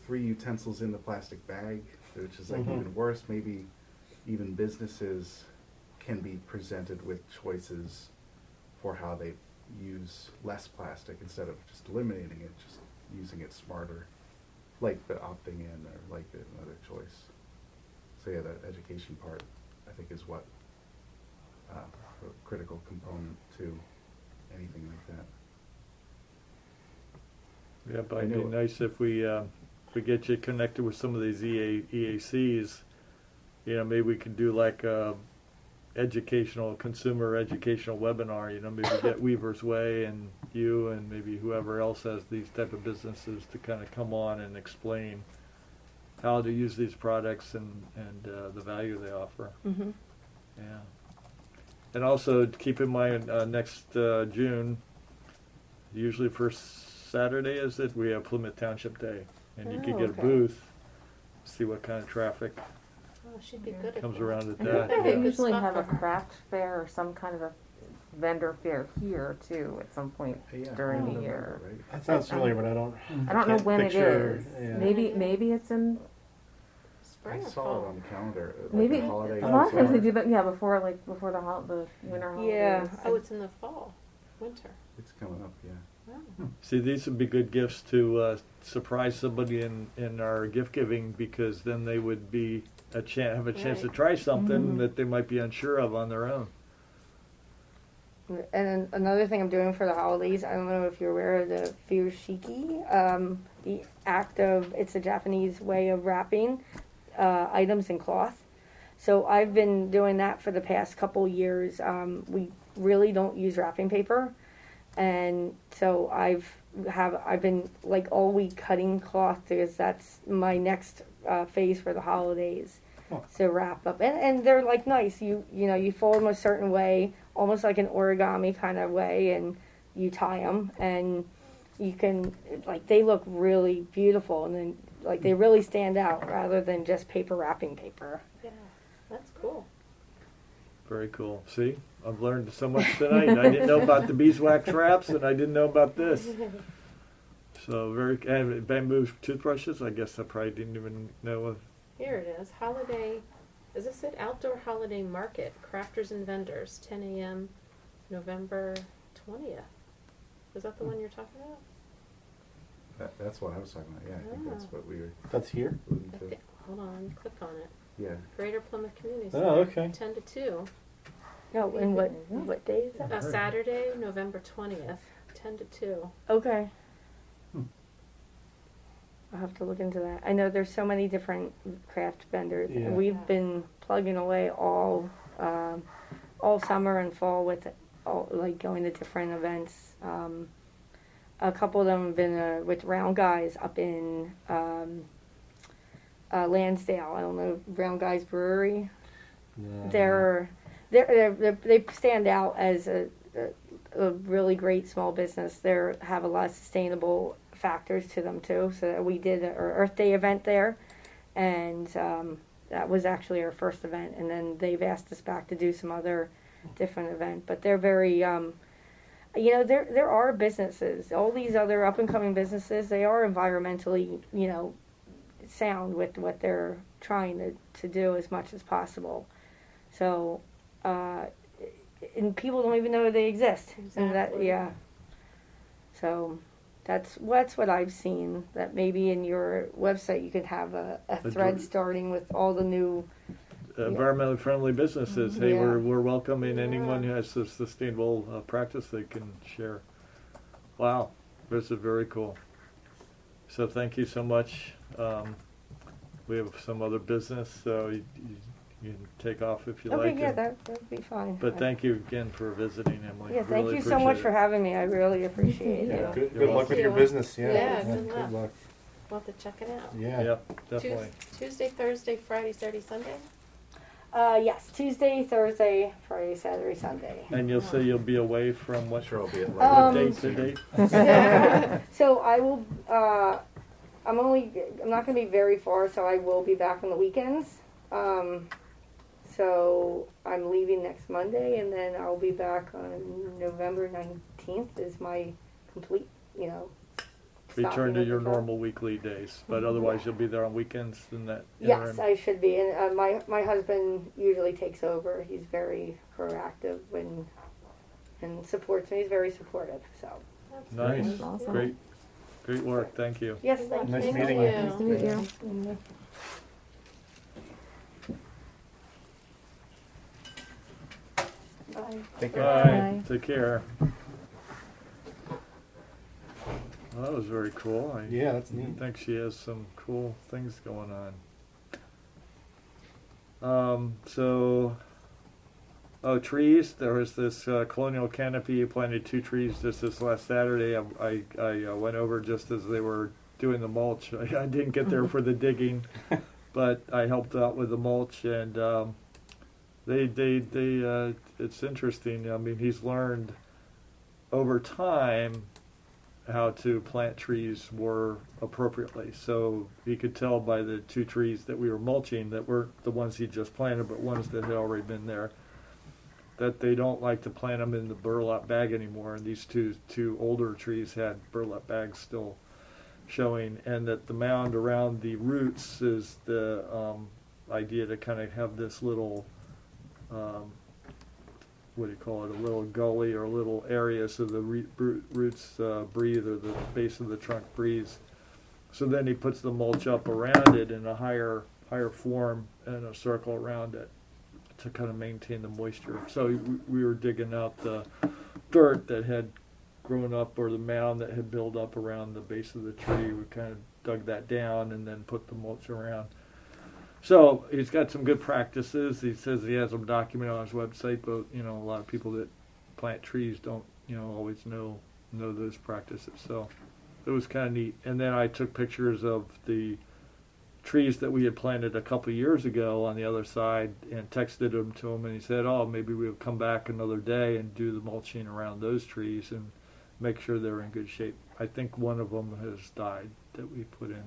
3 utensils in the plastic bag, which is Mhm. even worse. Maybe even businesses can be presented with choices for how they use less plastic instead of just eliminating it, just using it smarter, like the opting in or like another choice. So yeah, that education part I think is what a critical component to anything like that. Yeah, but I it'd be know- nice if we get you connected with some of these EACs. Maybe we could do a consumer educational webinar. Maybe get Weaver's Way and you and maybe whoever else has these type of businesses to kind of come on and explain how to use these products and the value they offer. Mm-hmm. Yeah. And also keep in mind next June, usually first Saturday is it, we have Plymouth Township Day. And you Oh, could get okay. a booth, see what kind of traffic Oh, she'd be good at comes that. around at I that. think They good usually spot have for a her. craft fair or some kind of a vendor fair here too at some point Yeah, during in the November, year. right? That sounds familiar, but I don't. I don't know can't when picture- it is. yeah. Maybe it's in I Spring or saw fall? it on the calendar. Like maybe the holiday. a lot of times they summer. do that. Yeah, before the winter holidays. Yeah. Oh, it's in the fall, winter. It's coming up, yeah. Wow. See, these would be good gifts to surprise somebody in our gift giving, because then they would be have a chance to Right. try something Mhm. that they might be unsure of on their own. And then another thing I'm doing for the holidays, I don't know if you're aware of the furoshiki, the act of, it's a Japanese way of wrapping items in cloth. So I've been doing that for the past couple years. We really don't use wrapping paper, and so I've been like all week cutting cloth, because that's my next phase for the holidays. Huh. So wrap up, and they're like nice. You know you fold them a certain way, almost like an origami kind of way, and you tie them, and you can like they look really beautiful, and then like they really stand out rather than just paper wrapping paper. Yeah, that's cool. Very cool. See, I've learned so much tonight. I didn't know about the beeswax wraps, and I didn't know about this. So and bamboo toothbrushes. I guess I probably didn't even know of. Here it is, holiday, is this it? Outdoor holiday market, crafters and vendors, 10 a.m., November 20th. Is that the one you're talking about? That's what I was talking about. Yeah, I think that's Oh. what we were That's here. alluding I to. thi- hold on, click on it. Yeah. Greater Plymouth Community Oh, Center, okay. 10 to 2. No, and what day is that? Saturday, November 20th, 10 to 2. Okay. I'll have to look into that. I know there's so many different craft vendors. Yeah. We've been plugging away all summer and fall with like going to different events. A couple of them have been with Round Guys up in Lansdale. I don't know, Round Guys Brewery. No. They stand out as a really great small business. They have a lot of sustainable factors to them too. So we did our Earth Day event there, and that was actually our first event. And then they've asked us back to do some other different event. But they're very, there are businesses. All these other up and coming businesses, they are environmentally, sound with what they're trying to do as much as possible. So, and people don't even know they exist. And that, Exactly. yeah. So, that's what I've seen. That maybe in your website you could have a thread starting with all the new. Environmentally friendly businesses. Hey, Yeah. we're welcoming anyone who Yeah. has a sustainable practice they can share. Wow, this is very cool. So thank you so much. We have some other business, so you can take off if you Okay, like. yeah, and- that would be fine. But thank you again for visiting, Emily. Yeah, thank Really you so much appreciate for it. having me. I really appreciate Yeah. it. Good, You're good luck with your welcome. business. Yeah. Yeah, good luck. luck. We'll have to check it out. Yeah. Yep, definitely. Tuesday, Thursday, Friday, Saturday, Sunday? Yes, Tuesday, Thursday, Friday, Saturday, Sunday. And you'll say you'll be away from I'm what, sure I'll be at what Um, date to date? So I will. I'm not going to be very far, so I will be back on the weekends. So I'm leaving next Monday, and then I'll be back on November 19th. Is my complete, Return stopping to with your the job. normal weekly days, but otherwise you'll be there on weekends in that Yes, interim. I should be, and my husband usually takes over. He's very proactive and supports me. He's very supportive. So That's Nice, great. Awesome. great work, thank you. yes, Good thank luck. you. Nice Thank meeting you. you. Nice to meet you. Bye. Take care. Bye, take care. Well, that was very cool. I Yeah, that's neat. think she has some cool things going on. Trees. There was this colonial canopy. You planted 2 trees just this last Saturday. I went over just as they were doing the mulch. I didn't get there for the digging, but I helped out with the mulch, and it's interesting. I mean, he's learned over time how to plant trees more appropriately. So he could tell by the 2 trees that we were mulching that weren't the ones he just planted, but ones that had already been there. that they don't like to plant them in the burlap bag anymore. And these two older trees had burlap bags still showing, and that the mound around the roots is the idea to kind of have this little what do you call it, a little gully or a little area so the roots breathe, or the base of the trunk breathes. So then he puts the mulch up around it in a higher form and a circle around it to kind of maintain the moisture. So we were digging out the dirt that had grown up, or the mound that had built up around the base of the tree. We kind of dug that down and then put the mulch around. So he's got some good practices. He says he has them documented on his website, but a lot of people that plant trees don't always know those practices. So it was kind of neat. And then I took pictures of the trees that we had planted a couple of years ago on the other side and texted them to him, and he said, oh, maybe we'll come back another day and do the mulching around those trees and make sure they're in good shape. I think one of them has died that we put in.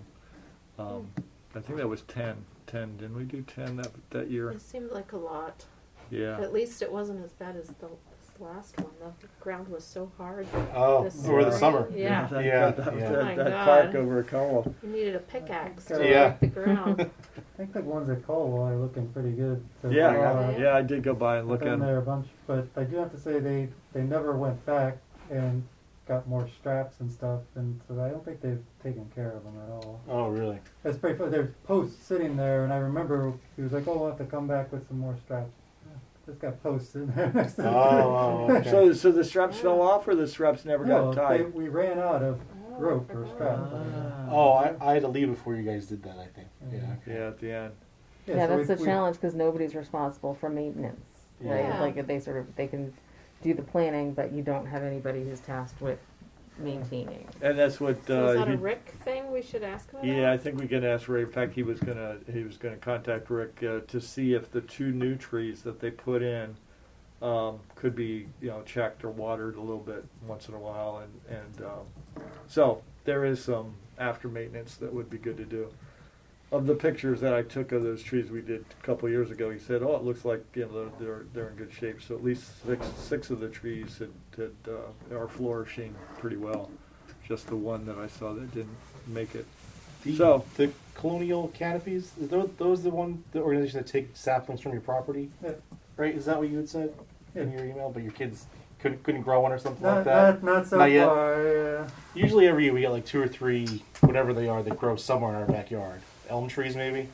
I think that was 10. Didn't we do 10 that year? It seemed like a lot. Yeah. At least it wasn't as bad as this last one. The ground was so hard. Oh, this over the spring. summer. Yeah. That, Yeah, that, yeah. Oh my that God. park over at Caldwell. You needed a pickaxe to Yeah. work the ground. I think the ones at Caldwell are looking pretty good. So Yeah, far. yeah, I did go by and look I've at been them. there a bunch, but I do have to say they never went back and got more straps and stuff, and so I don't think they've taken care of them at all. Oh, really? It's pretty funny. There's posts sitting there, and I remember he was like, "Oh, we'll have to come back with some more straps." Just got posts in there next to the Oh, tree. okay. So the straps fell off, or the straps never No, got tied? we ran out of Oh, rope I or forgot. strap. Oh, I had to leave before you guys did that, I think. Yeah. Yeah, at the end. Yeah, so that's the we- challenge because nobody's responsible for maintenance, right? Yeah. Like they can do the planning, but you don't have anybody who's tasked with maintaining. And that's what So is that he- a Rick thing we should ask him about? Yeah, I think we can ask Rick. In fact, he was gonna contact Rick to see if the two new trees that they put in could be checked or watered a little bit once in a while, and so there is some after maintenance that would be good to do. Of the pictures that I took of those trees we did a couple of years ago, he said, "Oh, it looks like they're in good shape." So at least six of the trees are flourishing pretty well. Just the one that I saw that didn't make it. So The Colonial Canopies, is those the organization that take saplings from your property? Yeah. Right? Is that what you had said in Yeah. your email? But your kids couldn't grow one or something Not, like that? not so Not yet? far. Yeah. Usually every year we get like 2 or 3, whatever they are, that grow somewhere in our backyard. Elm trees maybe.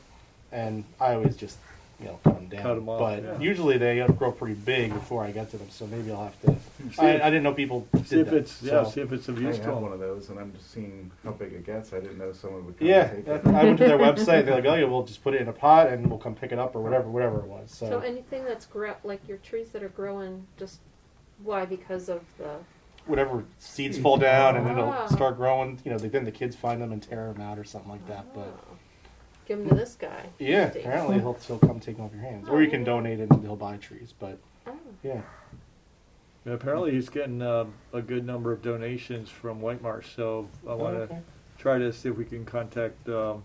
And I always just, cut them down. Cut 'em off, but yeah. usually they grow pretty big before I get to them, so maybe I'll have to. See I if- didn't know people did see if that. it's so. see if it's of I use to have them. one of those, and I'm just seeing how big it gets. I didn't know someone would come Yeah, and take it. I went to their website. They're like, "Oh, yeah, we'll just put it in a pot and we'll come pick it up or whatever it was." So anything that's like your trees that are growing, just why? Because of the whatever seeds fall down and it'll Ah. start growing. Then the kids find them and tear them out or something like that. But give them to this guy. yeah, Steve. apparently he'll come take them off your hands, or you can donate it and he'll buy trees. But Oh. yeah, Yeah, apparently he's getting a good number of donations from White Marsh, so I want to okay. try to see if we can contact or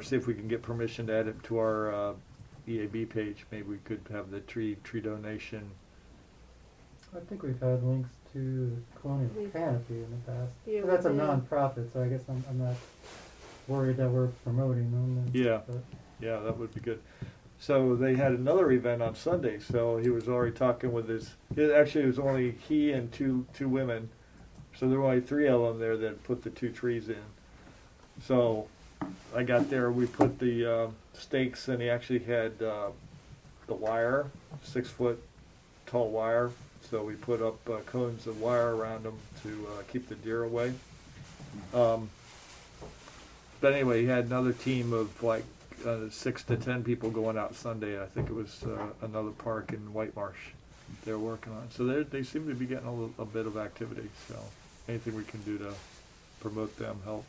see if we can get permission to add it to our EAB page. Maybe we could have the tree donation. I think we've had links to the Colonial We've- Canopy in the past. Yeah, But that's a we did. non-profit, so I guess I'm not worried that we're promoting them. And, Yeah. but- Yeah, that would be good. So they had another event on Sunday, so he was already talking with actually it was only he and two women, so there were only 3 of them there that put the 2 trees in. So I got there, we put the stakes, and he actually had the wire, 6-foot tall wire, so we put up cones of wire around them to keep the deer away. But anyway, he had another team of like 6 to 10 people going out Sunday. I think it was another park in White Marsh they're working on. So they seem to be getting a bit of activity. So anything we can do to promote them help.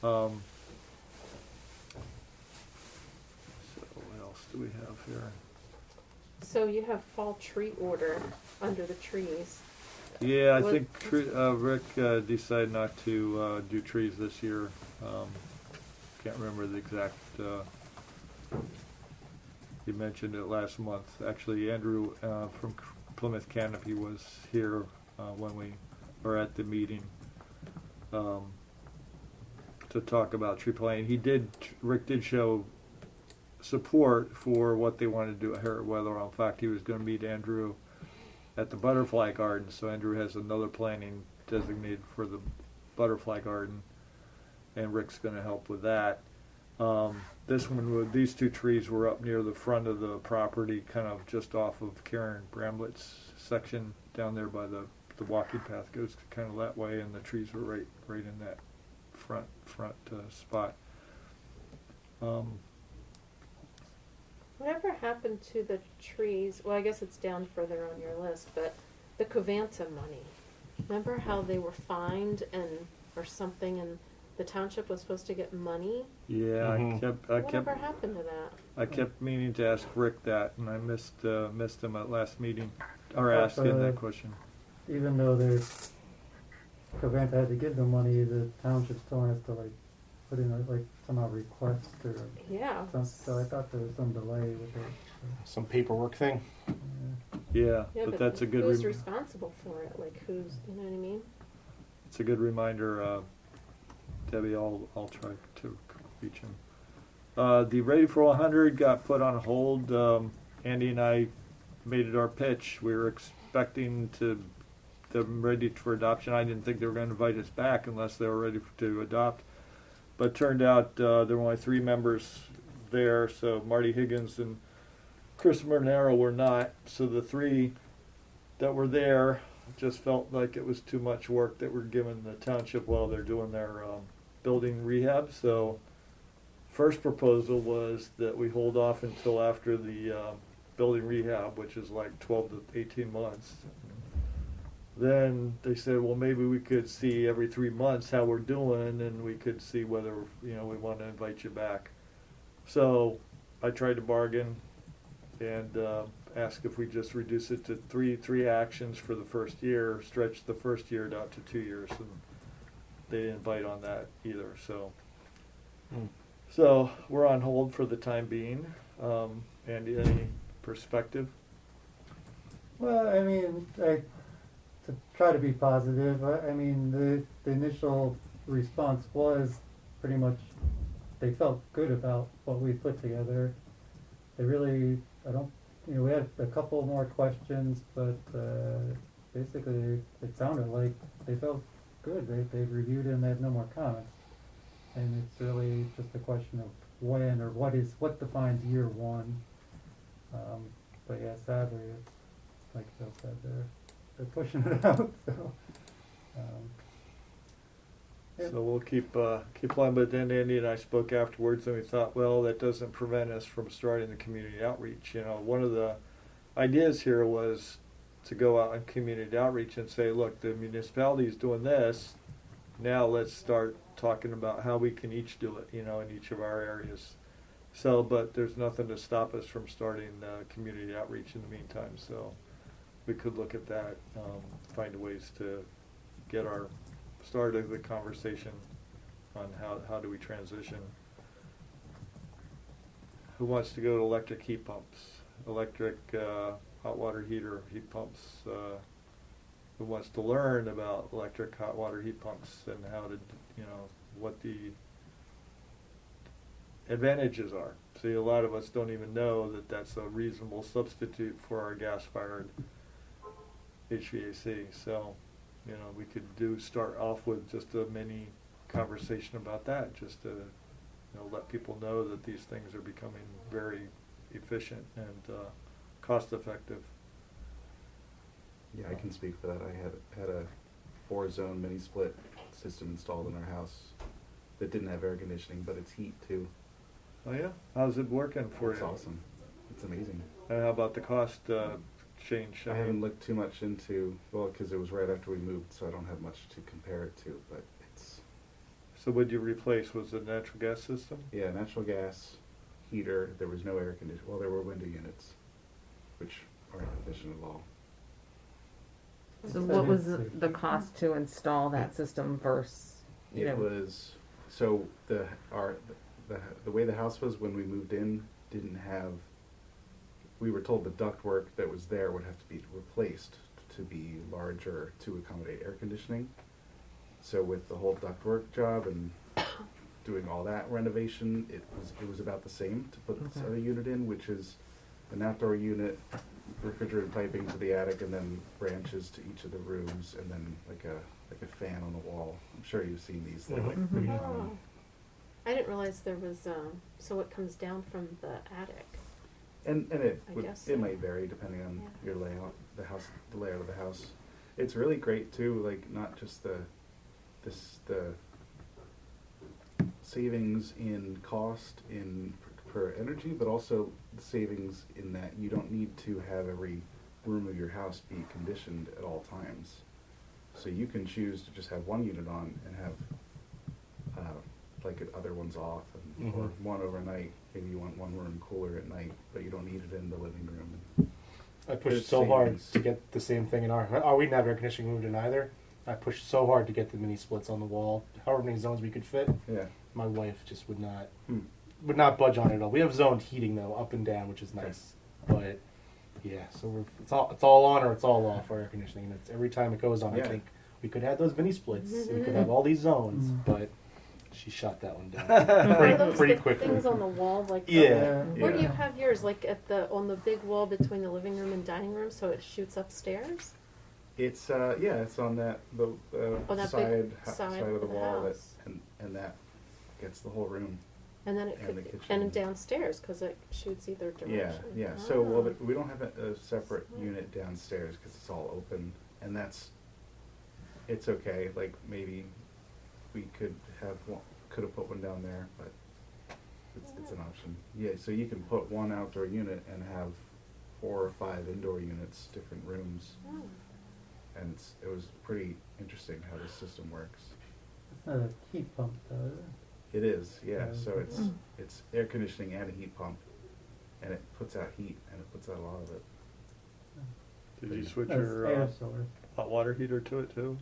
So what else do we have here? So you have fall tree order under the trees. Yeah, I What- think Rick decided not to do trees this year. Can't remember the exact He mentioned it last month. Actually, Andrew from Plymouth Canopy was here when we were at the meeting to talk about tree planting. Rick did show support for what they wanted to do at Harriet Weatherall. In fact, he was going to meet Andrew at the Butterfly Garden, so Andrew has another planting designated for the Butterfly Garden, and Rick's going to help with that. These two trees were up near the front of the property, kind of just off of Karen Bramlett's section down there by the walking path goes kind of that way, and the trees were right in that front spot. Whatever happened to the trees? Well, I guess it's down further on your list, but the Covanta money. Remember how they were fined or something, and the township was supposed to get money? Yeah, Whatever happened to that? I kept meaning to ask Rick that, and I missed him at last meeting, or asked him that question. Even though Covanta had to give them money, the township still has to put in somehow request or Yeah. something. So I thought there was some delay with it. Some paperwork thing. Yeah, Yeah, but that's a good. Who's responsible for it? Who's? You know what I mean? It's a good reminder, Debbie. I'll try to reach him. The Ready for 100 got put on hold. Andy and I made it our pitch. We were expecting them ready for adoption. I didn't think they were going to invite us back unless they were ready to adopt. But turned out there were only 3 members there, so Marty Higgins and Chris Murnaro were not. So the 3 that were there just felt like it was too much work that we're giving the township while they're doing their building rehab. So first proposal was that we hold off until after the building rehab, which is like 12 to 18 months. Then they said, well, maybe we could see every 3 months how we're doing, and we could see whether we want to invite you back. So I tried to bargain and ask if we just reduce it to three actions for the first year, stretch the first year out to 2 years, and they didn't bite on that either. So we're on hold for the time being. Andy, any perspective? Well, I mean, to try to be positive, I mean, the initial response was pretty much they felt good about what we put together. They really, we had a couple more questions, but basically it sounded like they felt good. They reviewed it and they had no more comments. And it's really just a question of when or what defines year one. But yeah, sadly, it's like Phil said, they're pushing it out. So, yeah. So we'll keep playing. But then Andy and I spoke afterwards, and we thought, well, that doesn't prevent us from starting the community outreach. One of the ideas here was to go out and community outreach and say, look, the municipality is doing this. Now let's start talking about how we can each do it, in each of our areas. So, but there's nothing to stop us from starting community outreach in the meantime. So we could look at that, find ways to get our start of the conversation on how do we transition. Who wants to go to electric heat pumps, electric hot water heater heat pumps? Who wants to learn about electric hot water heat pumps and how to, what the advantages are? See, a lot of us don't even know that that's a reasonable substitute for our gas-fired HVAC. So, we could start off with just a mini conversation about that, just to, let people know that these things are becoming very efficient and cost-effective. Yeah, I can speak for that. I had a 4-zone mini split system installed in our house that didn't have air conditioning, but it's heat too. Oh yeah, how's it working for It's you? awesome. It's amazing. And how about the cost change? I haven't looked too much into, because it was right after we moved, so I don't have much to compare it to, but it's... So what did you replace? Was it a natural gas system? Yeah, natural gas, heater, there was no air conditioning. Well, there were window units, which aren't efficient at all. So what was the cost to install that system versus, It was, so the way the house was when we moved in didn't have we were told the ductwork that was there would have to be replaced to be larger to accommodate air conditioning. So with the whole ductwork job and doing all that renovation, it was about the same to put this other unit in, which is an outdoor unit, refrigerated piping to the attic, and then branches to each of the rooms, and then like a fan on the wall. I'm sure you've seen these. They're like pretty Oh. common. I didn't realize there was, so it comes down from the attic. And I guess so. it might vary depending on Yeah. your layout, the layout of the house. It's really great too, like not just the savings in cost per energy, but also the savings in that you don't need to have every room of your house be conditioned at all times. So you can choose to just have one unit on and have like other ones off, and, or one overnight. Maybe you want one room cooler at night, but you don't need it in the living room. I pushed There's so hard savings. to get the same thing in our. Oh, we didn't have air conditioning moved in either. I pushed so hard to get the mini splits on the wall, however many zones we could fit. Yeah. My wife just would not Hmm. budge on it at all. We have zoned heating though, up and down, which is nice. But yeah, so it's all on or it's all off our air conditioning. And it's every time it goes on, Yeah. I think we could have those mini splits. We could have all these zones, Mm. but she shot that one down Are those pretty the quickly. things on the wall, like the- Yeah. Where do you Yeah. have yours? Like on the big wall between the living room and dining room, so it shoots upstairs? It's it's on that Oh, that side big side side of the of the wall house. and that gets the whole room. And then it And could the be, kitchen. and downstairs because it shoots either direction. Yeah. So well, Ah. we don't have a separate Smart. unit downstairs because it's all open, and it's okay. Like maybe we could have put one down there, but it's an option. Yeah. So you can put one outdoor unit and have 4 or 5 indoor units, different rooms, Oh. and it was pretty interesting how this system works. It's not a heat pump though, is it? It is, yeah. Yeah. So it's air conditioning and a heat pump, and it puts out heat, and it puts out a lot of it. Did you switch That's your air source. hot water heater to it too?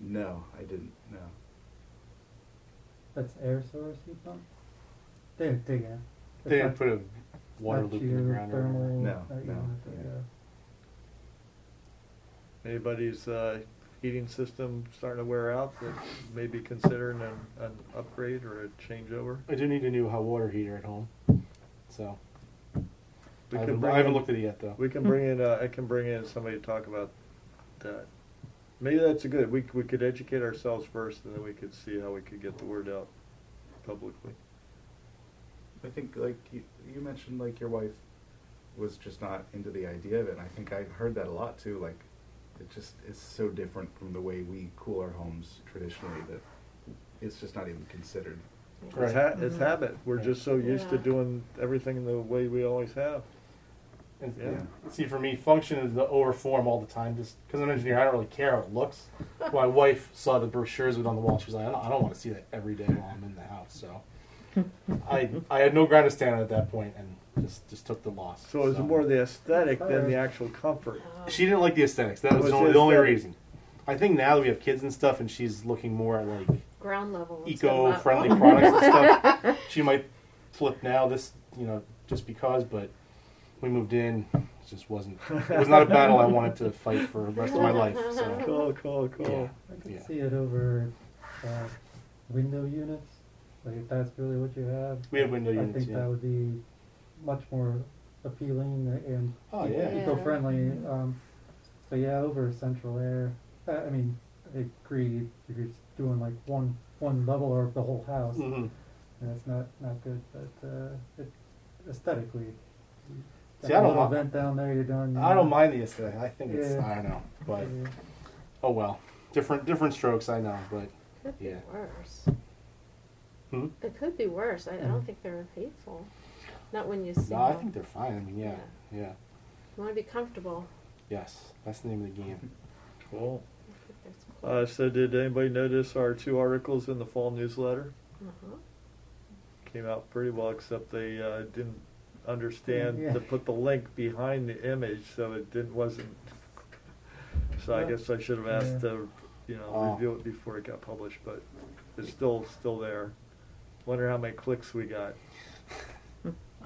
No, I didn't. No. That's air source heat pump? They didn't dig in. They didn't put a water Not loop in the ground. Or geothermal, No, not no, even, yeah. Anybody's heating system starting to wear out that may be considering an upgrade or a changeover? I do need a new hot water heater at home, so We I can haven't, bring I haven't in- looked at it yet though. We can bring in. I can bring in somebody to talk about that. Maybe that's a good. We could educate ourselves first, and then we could see how we could get the word out publicly. I think, like you mentioned, like your wife was just not into the idea of it. And I think I heard that a lot too. Like, it just is so different from the way we cool our homes traditionally that it's just not even considered. It's, it's habit. We're Yeah. just so used to Yeah. doing everything the way we always have. And, Yeah. see, for me, function is the over form all the time. Just because I'm an engineer, I don't really care how it looks. My wife saw the brochures with on the wall. She's like, I don't want to see that every day while I'm in the house. So I had no ground to stand on at that point, and just took the loss. So it's more the aesthetic than the actual comfort. She didn't like the aesthetics. That was Was the the only aesthetic. reason. I think now that we have kids and stuff, and she's looking more at like Ground level. instead of up. eco-friendly products and stuff, she might flip now. This, just because. But we moved in, it just wasn't. It was not a battle I wanted to fight for the rest of my life. So Cool. yeah. I could Yeah. see it over window units. Like if that's really what you have. We had window I units. think Yeah. that would be much more appealing and Oh, yeah. eco-friendly. But yeah, over central air. I mean, I agree. If you're just doing like one level or the whole house, hmm that's not good. But aesthetically, you See, got I a don't little mi- vent down there. You're done. I don't mind the aesthetic. I think it's. Yeah. I don't know, but Yeah. oh well. Different strokes. I know, but Could be Yeah. worse. Hmm? It could be worse. I don't think they're hateful. Not when you see no, I them. think they're fine. I mean, yeah. You want to be comfortable. Yes, that's the name of the game. Cool. I think that's cool. So did anybody notice our 2 articles in the fall newsletter? Uh-huh. Came out pretty well, except they didn't understand Yeah. to put the link behind the image, so it wasn't. So I Yeah. guess I should have asked Yeah. to, Oh. review it before it got published, but it's still there. Wonder how many clicks we got.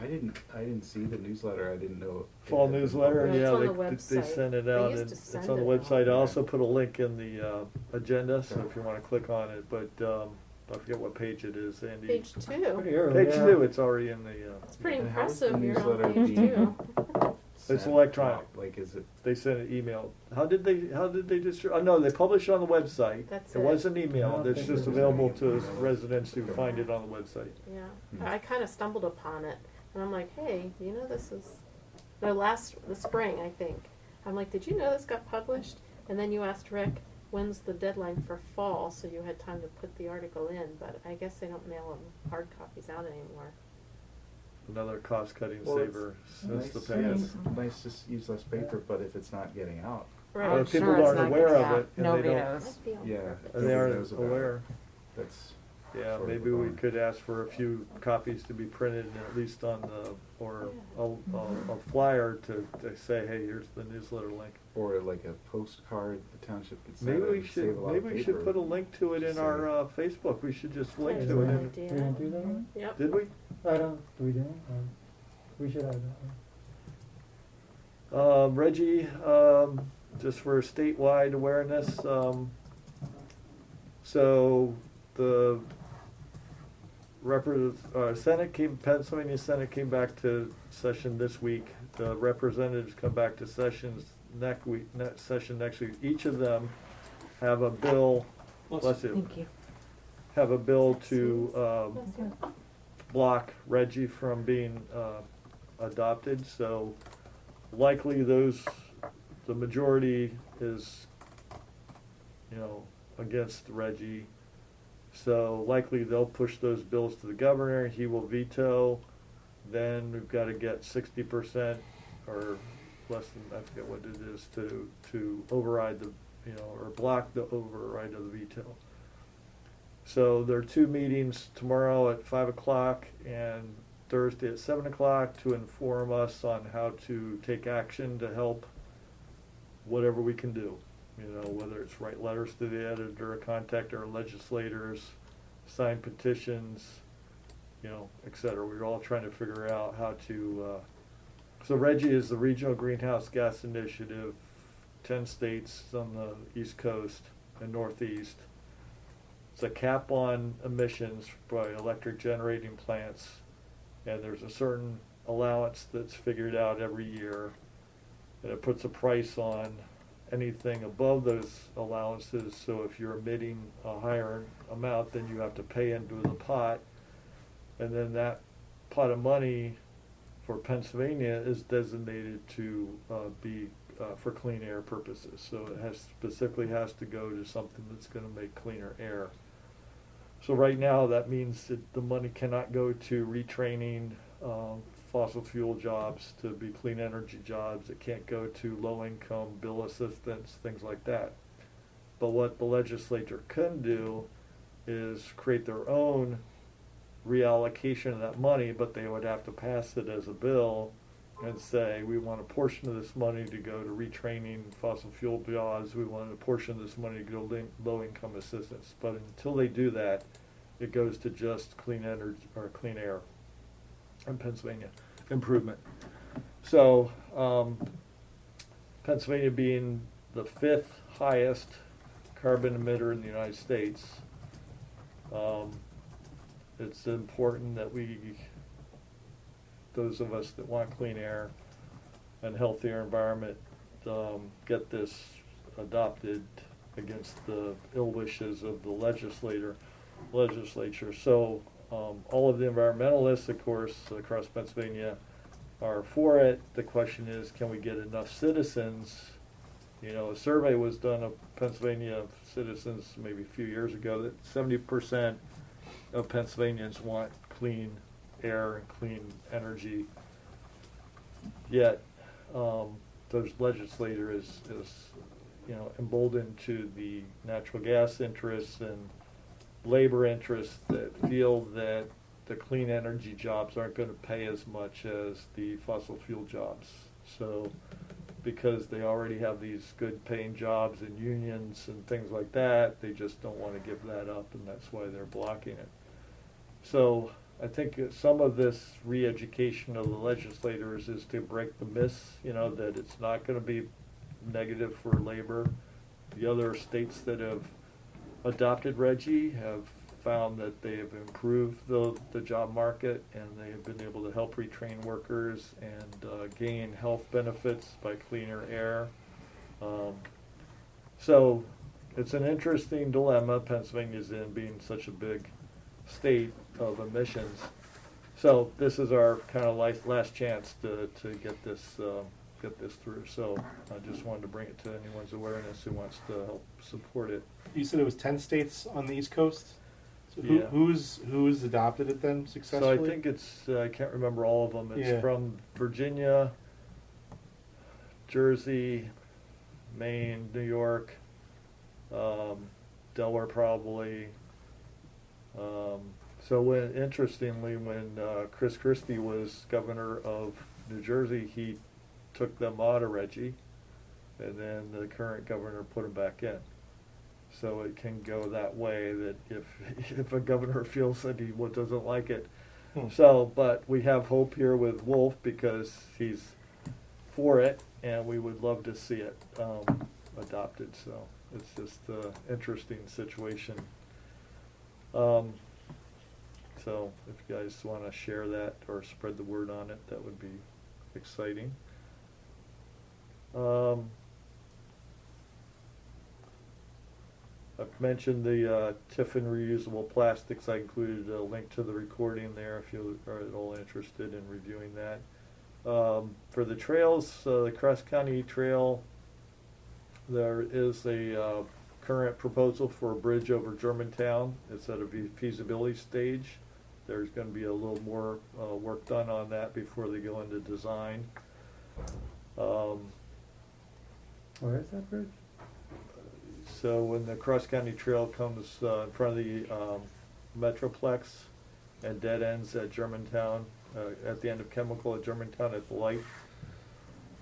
I didn't see the newsletter. I didn't know. it Fall had been newsletter, published. Yeah, yeah, it's on the they website. send it They out, used and to it's send on the it out. website. I also put a link in the agenda, so Okay. if you wanna click on it, but, I forget what page it is, Andy. Page 2. Pretty early, Page yeah. 2, it's already in the, It's pretty And how's the impressive. You're on newsletter page being 2. It's sent electronic. out? Like, is it? they sent an email. How did they distribute? Oh, no, they publish it on the website. That's It it. was an I email, don't it's think just it was available an to email. residents who find it on the website. Yeah. Hmm. I kind of stumbled upon it, and I'm like, hey, you know, this is the spring, I think. I'm like, did you know this got published? And then you asked Rick, when's the deadline for fall? So you had time to put the article in, but I guess they don't mail them hard copies out anymore. Another cost-cutting Well, it's saver Nice, since the yeah, past. it's nice to use less paper, but if it's not getting out, Right. Well, I'm people sure it's aren't not aware getting of out. it, and they Nobody don't- knows. Might be on yeah, purpose. And they nobody aren't knows about it. aware. That's Yeah, sort of maybe the we bummer. could ask for a few copies to be printed, at least on the, or Yeah. a flyer to say, hey, here's the newsletter link. or like a postcard the township could send. Maybe we and save should, a lot maybe of we should paper. put a link to it in Just our say- Facebook. We should just link That's to a it. good in- idea. We don't do that one? Yep. Did we? I don't, do we do it? We should have that one. Reggie, just for statewide awareness, so the Pennsylvania Senate came back to session this week. The representatives come back to session next week. Each of them have a bill. Bless you. Thank you. Have a bill Is that to Bless you. block Reggie from being adopted. So likely the majority is, against Reggie. So likely they'll push those bills to the governor. He will veto. Then we've got to get 60% or less than, I forget what it is, to override the, or block the override of the veto. So there are 2 meetings tomorrow at 5 o'clock and Thursday at 7 o'clock to inform us on how to take action to help whatever we can do. Whether it's write letters to the editor, contact our legislators, sign petitions, et cetera. We're all trying to figure out how to, so Reggie is the Regional Greenhouse Gas Initiative, 10 states on the East Coast and Northeast. It's a cap on emissions by electric generating plants, and there's a certain allowance that's figured out every year, and it puts a price on anything above those allowances. So if you're emitting a higher amount, then you have to pay into the pot, and then that pot of money for Pennsylvania is designated to be for clean air purposes. So it specifically has to go to something that's going to make cleaner air. So right now that means that the money cannot go to retraining fossil fuel jobs to be clean energy jobs. It can't go to low income bill assistance, things like that. But what the legislature can do is create their own reallocation of that money, but they would have to pass it as a bill and say, we want a portion of this money to go to retraining fossil fuel jobs, we want a portion of this money to go to low income assistance. But until they do that, it goes to just clean energy or clean air in Pennsylvania improvement. So Pennsylvania being the 5th highest carbon emitter in the United States, it's important that those of us that want clean air and healthier environment, get this adopted against the ill wishes of the legislature. So all of the environmentalists, of course, across Pennsylvania are for it. The question is, can we get enough citizens? A survey was done of Pennsylvania citizens maybe a few years ago that 70% of Pennsylvanians want clean air and clean energy. Yet, those legislators is emboldened to the natural gas interests and labor interests that feel that the clean energy jobs aren't going to pay as much as the fossil fuel jobs. So, because they already have these good paying jobs and unions and things like that, they just don't want to give that up, and that's why they're blocking it. So I think some of this re-education of the legislators is to break the myths, that it's not gonna be negative for labor. The other states that have adopted Reggie have found that they have improved the job market, and they have been able to help retrain workers and gain health benefits by cleaner air. So it's an interesting dilemma Pennsylvania's in, being such a big state of emissions. So this is our kind of last chance to get this through. So I just wanted to bring it to anyone's awareness who wants to help support it. You said it was 10 states on the East Coast. So Yeah. who's adopted it then successfully? So I think it's I can't remember all of them. It's Yeah. from Virginia, Jersey, Maine, New York, Delaware probably. Interestingly, when Chris Christie was governor of New Jersey, he took them out of Reggie, and then the current governor put them back in. So it can go that way, that if a governor feels that he doesn't like it. So, but we have hope here with Wolf because he's for it, and we would love to see it adopted. So it's just an interesting situation. So if you guys want to share that or spread the word on it, that would be exciting. I've mentioned the Tiffin reusable plastics. I included a link to the recording there if you are at all interested in reviewing that. For the trails, the Cross County Trail, there is a current proposal for a bridge over Germantown. It's at a feasibility stage. There's going to be a little more work done on that before they go into design. Where is that bridge? So when the Cross County Trail comes in front of the Metroplex and dead ends at Germantown, at the end of Chemical at Germantown at the light,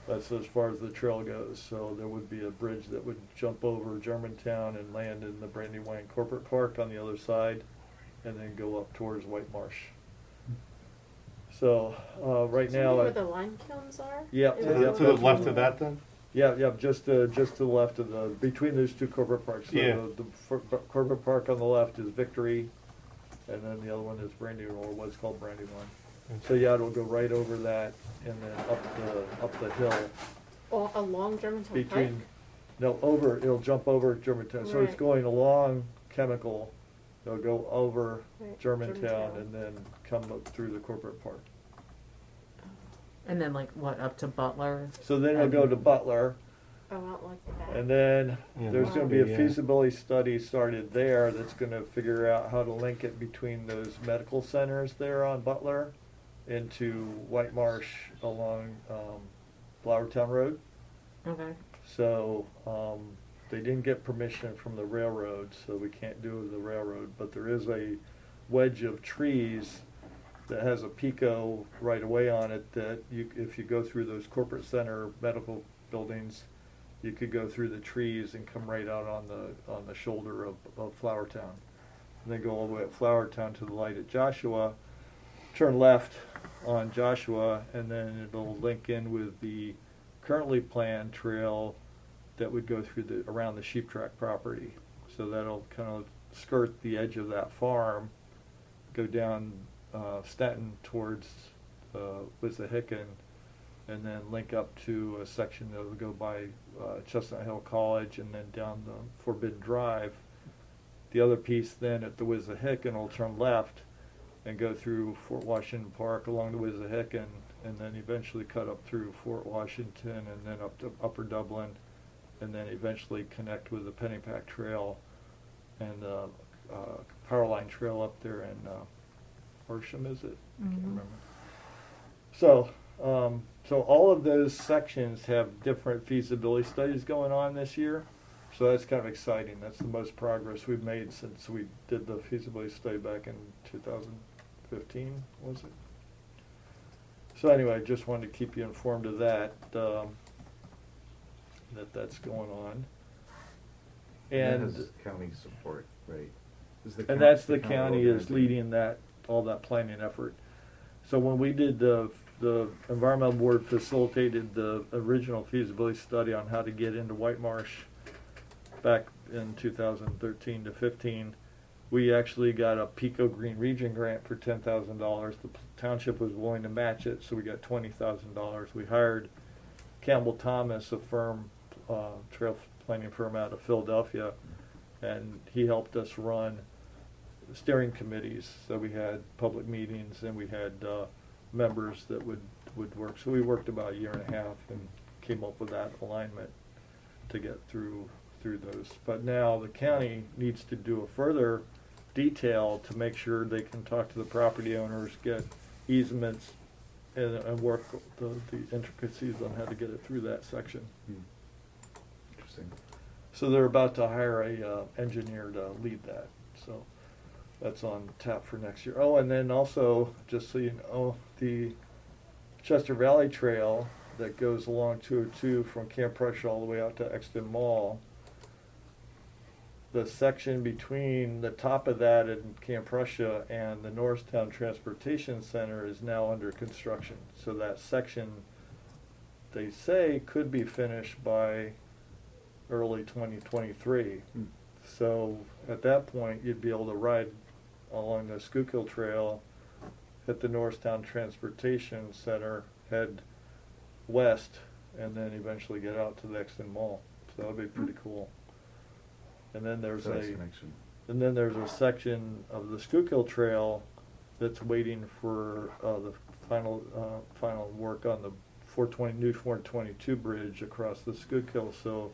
that's as far as the trail goes. So there would be a bridge that would jump over Germantown and land in the Brandywine Corporate Park on the other side, and then go up towards White Marsh. So right Do you now, know where the lime kilns are? Yep, Is yep. that To the what- left of that then? yeah, just to the left of between those two corporate parks. So Yeah. the corporate park on the left is Victory, and then the other one is Brandywine, or what's called Brandywine. So yeah, it'll go right over that, and then up the hill All along Germantown Pike? between. No, it'll jump over Germantown. So it's Right. going along Chemical. It'll go over Right, Germantown and then come up through the corporate park. And then like what, up to Butler? So then it'll go to Butler. Oh, out like that. And then Yeah, there's Wow. going to be a Yeah. feasibility study started there that's going to figure out how to link it between those medical centers there on Butler into White Marsh along Flowertown Road. Okay. So they didn't get permission from the railroad, so we can't do the railroad. But there is a wedge of trees that has a Pico right away on it that if you go through those corporate center medical buildings, you could go through the trees and come right out on the shoulder of Flowertown. And then go all the way at Flowertown to the light at Joshua, turn left on Joshua, and then it'll link in with the currently planned trail that would go through around the Sheep Track property. So that'll kind of skirt the edge of that farm, go down Stanton towards Wissahickon, and then link up to a section that will go by Chestnut Hill College and then down the Forbidden Drive. The other piece then at the Wissahickon will turn left and go through Fort Washington Park along the Wissahickon, and then eventually cut up through Fort Washington and then up to Upper Dublin, and then eventually connect with the Pennypack Trail and the Power Line Trail up there in Horsham, is it? I can't remember. So all of those sections have different feasibility studies going on this year. So that's kind of exciting. That's the most progress we've made since we did the feasibility study back in 2015, was it? So anyway, I just wanted to keep you informed of that, that's going on. That And has county support, right? that's the county is leading that all that planning effort. So when we did the environmental board facilitated the original feasibility study on how to get into White Marsh back in 2013 to 15, we actually got a Pico Green Region grant for $10,000. The township was willing to match it, so we got $20,000. We hired Campbell Thomas, a firm, trail planning firm out of Philadelphia, and he helped us run steering committees. So we had public meetings and we had members that would work. So we worked about a year and a half and came up with that alignment to get through those. But now the county needs to do a further detail to make sure they can talk to the property owners, get easements, and work the intricacies on how to get it through that section. Interesting. So they're about to hire a engineer to lead that. So that's on tap for next year. Oh, and then also, just so you know, the Chester Valley Trail that goes along 202 from Camp Prussia all the way out to Exton Mall, the section between the top of that in Camp Prussia and the Norristown Transportation Center is now under construction. So that section, they say, could be finished by early 2023. So at that point, you'd be able to ride along the Schuylkill Trail, hit the Norristown Transportation Center, head west, and then eventually get out to the Exton Mall. So that would be pretty cool. And then there's Nice a connection. and then there's a section of the Schuylkill Trail that's waiting for the final work on the new 422 bridge across the Schuylkill. So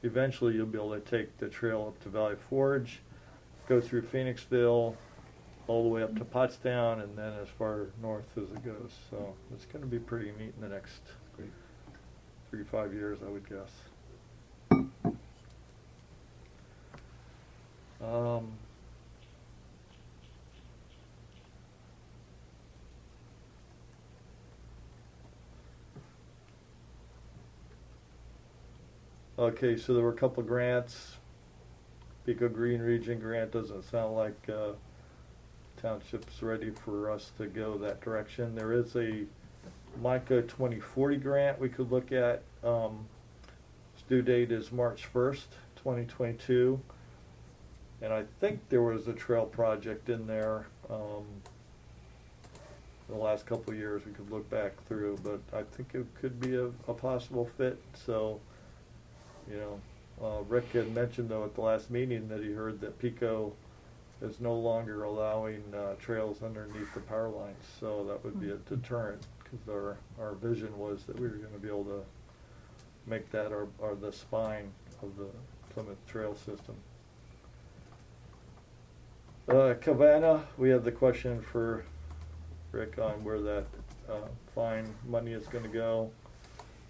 eventually you'll be able to take the trail up to Valley Forge, go through Phoenixville, all the way up to Pottstown, and then as far north as it goes. So it's going to be pretty neat in the next 3 to 5 years, I would guess. Okay, so there were a couple of grants. Pico Green Region grant doesn't sound like township's ready for us to go that direction. There is a MICA 2040 grant we could look at. Its due date is March 1st, 2022. And I think there was a trail project in there the last couple of years we could look back through, but I think it could be a possible fit. So, you know, Rick had mentioned though at the last meeting that he heard that Pico is no longer allowing trails underneath the power lines, so that would be a deterrent, because our vision was that we were going to be able to make that our the spine of the Plymouth Trail system. Cabana, we have the question for Rick on where that fine money is going to go.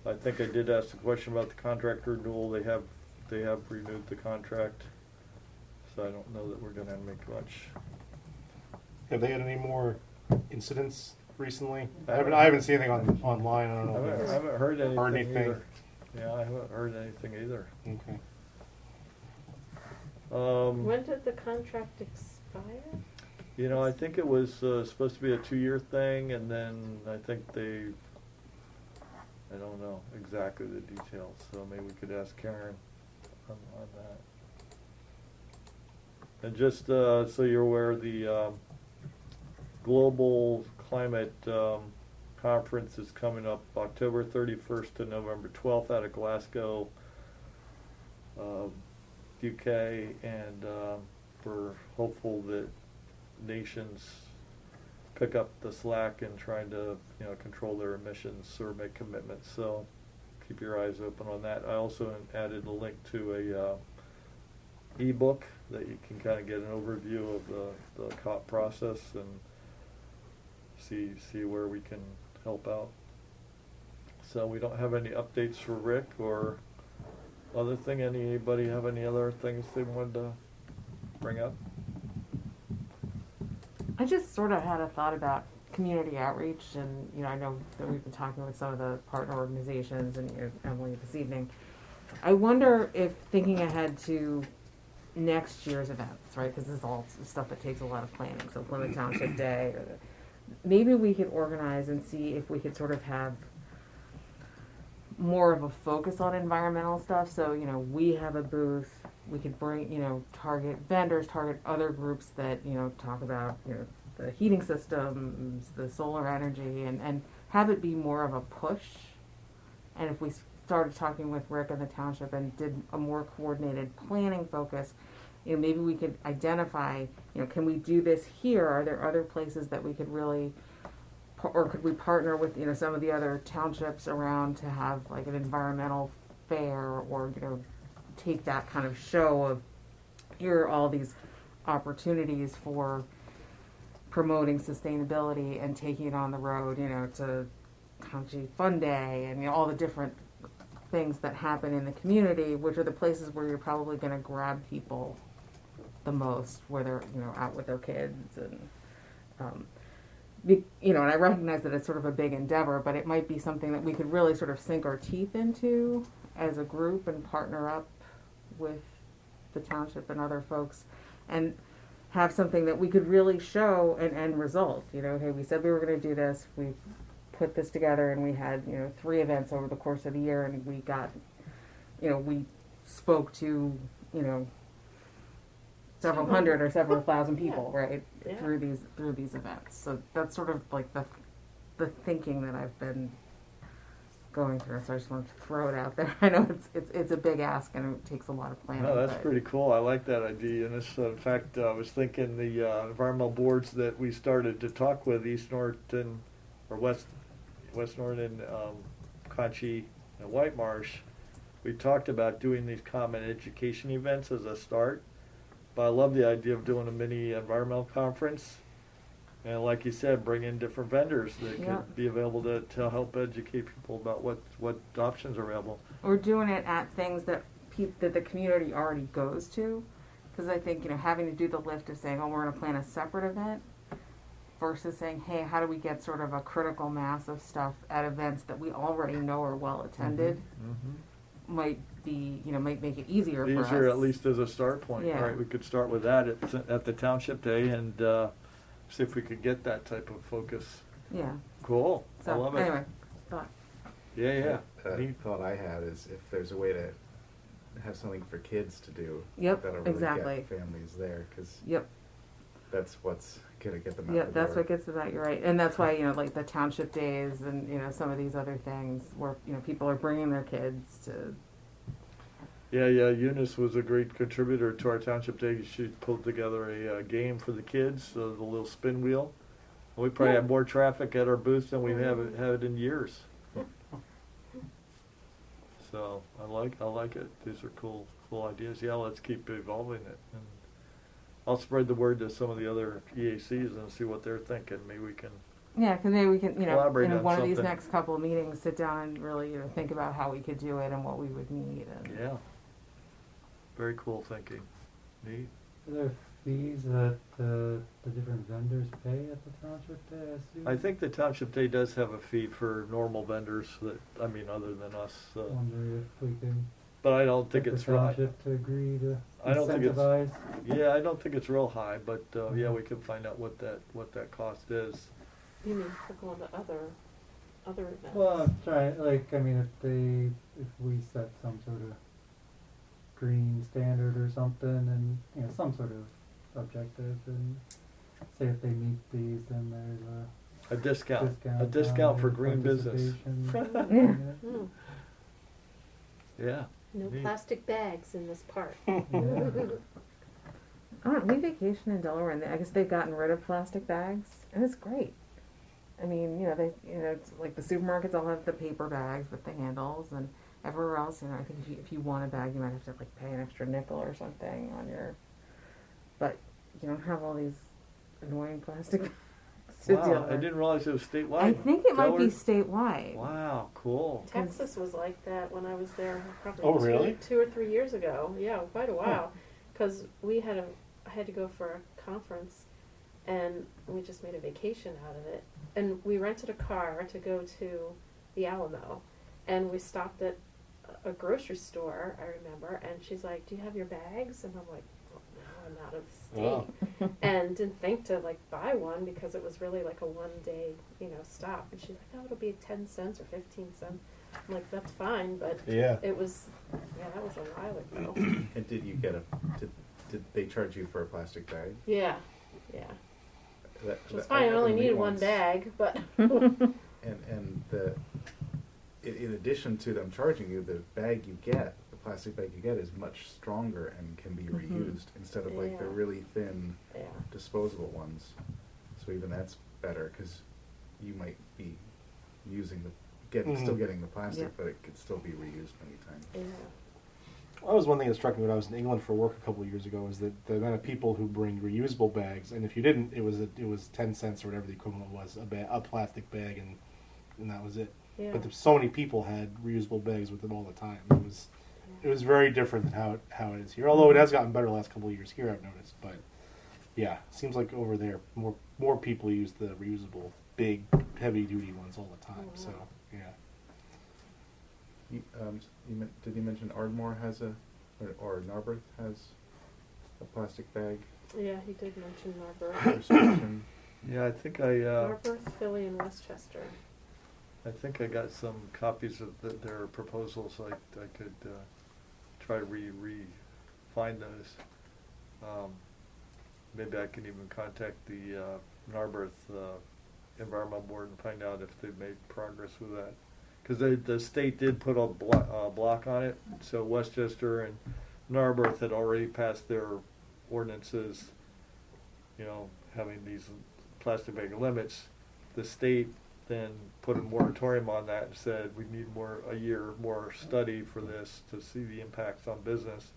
I think I did ask the question about the contract renewal. They have renewed the contract, so I don't know that we're going to make much. Have they had any more incidents recently? I haven't seen anything online. I don't know. I haven't heard anything, anything. either. Yeah, I haven't heard anything either. Okay. When did the contract expire? You know, I think it was supposed to be a 2-year thing, and then I think I don't know exactly the details, so maybe we could ask Karen on that. And just so you're aware, the Global Climate Conference is coming up October 31st to November 12th out of Glasgow, UK, and we're hopeful that nations pick up the slack in trying to, you know, control their emissions or make commitments. So keep your eyes open on that. I also added a link to a ebook that you can kind of get an overview of the COP process and see where we can help out. So we don't have any updates for Rick or other thing. Anybody have any other things they wanted to bring up? I just sort of had a thought about community outreach, and you know, I know that we've been talking with some of the partner organizations and Emily this evening. I wonder if thinking ahead to next year's events, right? Because this is all stuff that takes a lot of planning. So Plymouth Township Day, or maybe we could organize and see if we could sort of have more of a focus on environmental stuff. So, you know, we have a booth, we could bring, you know, target vendors, target other groups that, you know, talk about, you know, the heating systems, the solar energy, and have it be more of a push. And if we started talking with Rick and the township and did a more coordinated planning focus, you know, maybe we could identify, you know, can we do this here? Are there other places that we could really, or could we partner with, you know, some of the other townships around to have like an environmental fair, or, you know, take that kind of show of here are all these opportunities for promoting sustainability and taking it on the road, you know, to Conchi Fun Day and, you know, all the different things that happen in the community, which are the places where you're probably going to grab people the most, where they're, you know, out with their kids. And you know, and I recognize that it's sort of a big endeavor, but it might be something that we could really sort of sink our teeth into as a group and partner up with the township and other folks and have something that we could really show an end result. You know, hey, we said we were going to do this, we put this together, and we had, you know, 3 events over the course of the year, and we got, you know, we spoke to, you know, several hundred or several thousand people, right, Yeah. through these events. So that's sort of like the thinking that I've been going through. So I just wanted to throw it out there. I know it's a big ask and it takes a lot of planning. No, that's but- pretty cool. I like that idea. And this, in fact, I was thinking the environmental boards that we started to talk with, East Norton, or West Norton, Conchi, and White Marsh, we talked about doing these common education events as a start. But I love the idea of doing a mini environmental conference. And like you said, bring in different vendors that Yeah. could be available to help educate people about what options are available. We're doing it at things that that the community already goes to, because I think, you know, having to do the lift of saying, oh, we're going to plan a separate event versus saying, hey, how do we get sort of a critical mass of stuff at events that we already know are well attended, might be, you know, might make it easier for us. Easier, at least as a start point, Yeah. right? We could start with that at the Township Day and see if we could get that type of focus. Yeah. Cool. So I love it. anyway, thought. Yeah. A Neat. thought I had is if there's a way to have something for kids to do, Yep, that'll really exactly. get families there, because Yep. that's what's gonna get them out Yeah, the that's door. what gets to that. You're right, and that's why, you know, like the township days and, you know, some of these other things where, you know, people are bringing their kids to. Yeah. Eunice was a great contributor to our Township Day. She pulled together a game for the kids, the little spin wheel. We probably have more traffic at our booth than we've had it in years. So I like it. These are cool ideas. Yeah, let's keep evolving it. And I'll spread the word to some of the other EACs and see what they're thinking. Maybe we can. Yeah, because maybe we can, you know, Collaborate in on one of these something. next couple of meetings, sit down and really, you know, think about how we could do it and what we would need. And Yeah. Very cool thinking. Neat. Are there fees that the different vendors pay at the Township Day, I assume? I think the Township Day does have a fee for normal vendors that, I mean, other than us. Wonder if we can But I don't think get it's the right. Township to agree to I don't think it's- incentivize. Yeah, I don't think it's real high, but yeah, we can find out what that cost is. You mean for going to other events? Well, I'm trying, like, I mean, if we set some sort of green standard or something and, you know, some sort of objective, and say if they meet these, then there's A discount. discount. A discount on for their green business. participation. Hmm. Yeah. No Neat. plastic bags in this park. Yeah. oh, we vacation in Delaware, and I guess they've gotten rid of plastic bags, and it's great. I mean, you know, it's like the supermarkets all have the paper bags with the handles, and everywhere else, you know, I think if you want a bag, you might have to like pay an extra nickel or something on your. But you don't have all these annoying plastic bags to deal Wow, with. I didn't realize it was statewide. I think it might be Delaware? statewide. Wow, cool. Texas was like that when I was there probably Oh, really? two or 3 years ago. Yeah, quite a while. Because I had to go for a conference, and we just made a vacation out of it. And we rented a car to go to the Alamo, and we stopped at a grocery store, I remember, and she's like, do you have your bags? And I'm like, now I'm out of state. Wow. And didn't think to like buy one because it was really like a 1 day, stop. And she's like, oh, it'll be 10 cents or 15 cents. I'm like, that's fine, but Yeah. it was, that was a while ago. And did you get did they charge you for a plastic bag? Yeah. That, Which was I fine. I got only the meat needed one ones. bag, but And in addition to them charging you, the bag you get, the plastic bag you get, is much stronger and can be reused instead of like the Yeah. really thin yeah. disposable ones. So even that's better because you might be using still getting the plastic, Yeah. but it could still be reused many times. Yeah. That was one thing that struck me when I was in England for work a couple of years ago. Was that the amount of people who bring reusable bags, and if you didn't, it was 10 cents or whatever the equivalent was, a plastic bag, and that was it. Yeah. But so many people had reusable bags with them all the time. It was very different than how it is here. Although it has gotten better the last couple of years here, I've noticed. But yeah, seems like over there more people use the reusable big heavy duty ones all the time. Oh, So wow. yeah. Did you mention Ardmore has or Narberth has a plastic bag Yeah, he did mention Narberth. restriction? Yeah, I think Narberth, Philly, and Westchester. I think I got some copies of their proposals. I could try to find those. Maybe I can even contact the Narberth Environmental Board and find out if they've made progress with that. Because the state did put a block on it, so Westchester and Narberth had already passed their ordinances, having these plastic bag limits. The state then put a moratorium on that and said we need a year more study for this to see the impacts on business.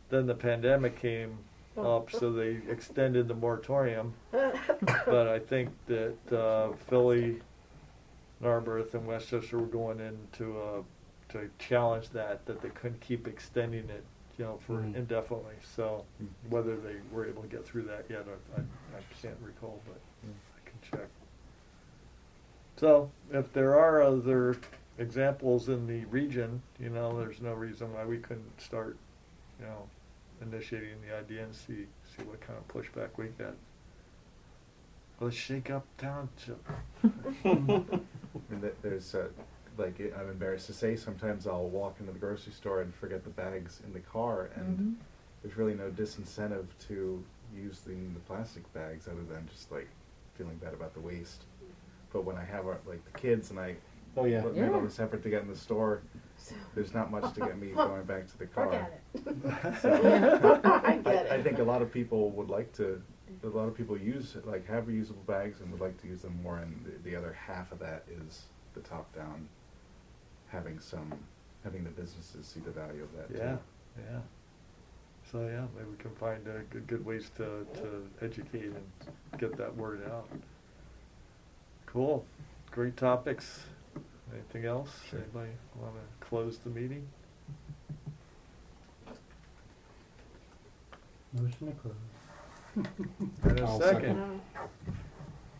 Then the pandemic came up, so they extended the moratorium. But I think that Philly, Narberth, and Westchester were going into to challenge that they couldn't keep extending it, for indefinitely. So whether they were able to get through that yet, I can't recall, but I can check. So if there are other examples in the region, there's no reason why we couldn't start, initiating the idea and see what kind of pushback we get. Let's shake up township. And there's I'm embarrassed to say, sometimes I'll walk into the grocery store and forget the bags in the car, and there's really no disincentive to using the plastic bags other than just like feeling bad about the waste. But when I have the kids and I Oh yeah. put them on this effort to get in the store, there's not much to get me going back to the car. Forget it. So, I get it. I think a lot of people would like to. A lot of people have reusable bags and would like to use them more. And the other half of that is the top down, having the businesses see the value of that Yeah, too. yeah. So yeah, maybe we can find good ways to educate and get that word out. Cool, great topics. Anything else? Anybody want to close the meeting? Motion to close. And a I'll second. second.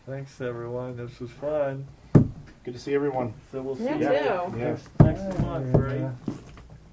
Thanks everyone, this was fun. Good to see everyone. So we'll see You you too. Yeah. next month, right? Yeah.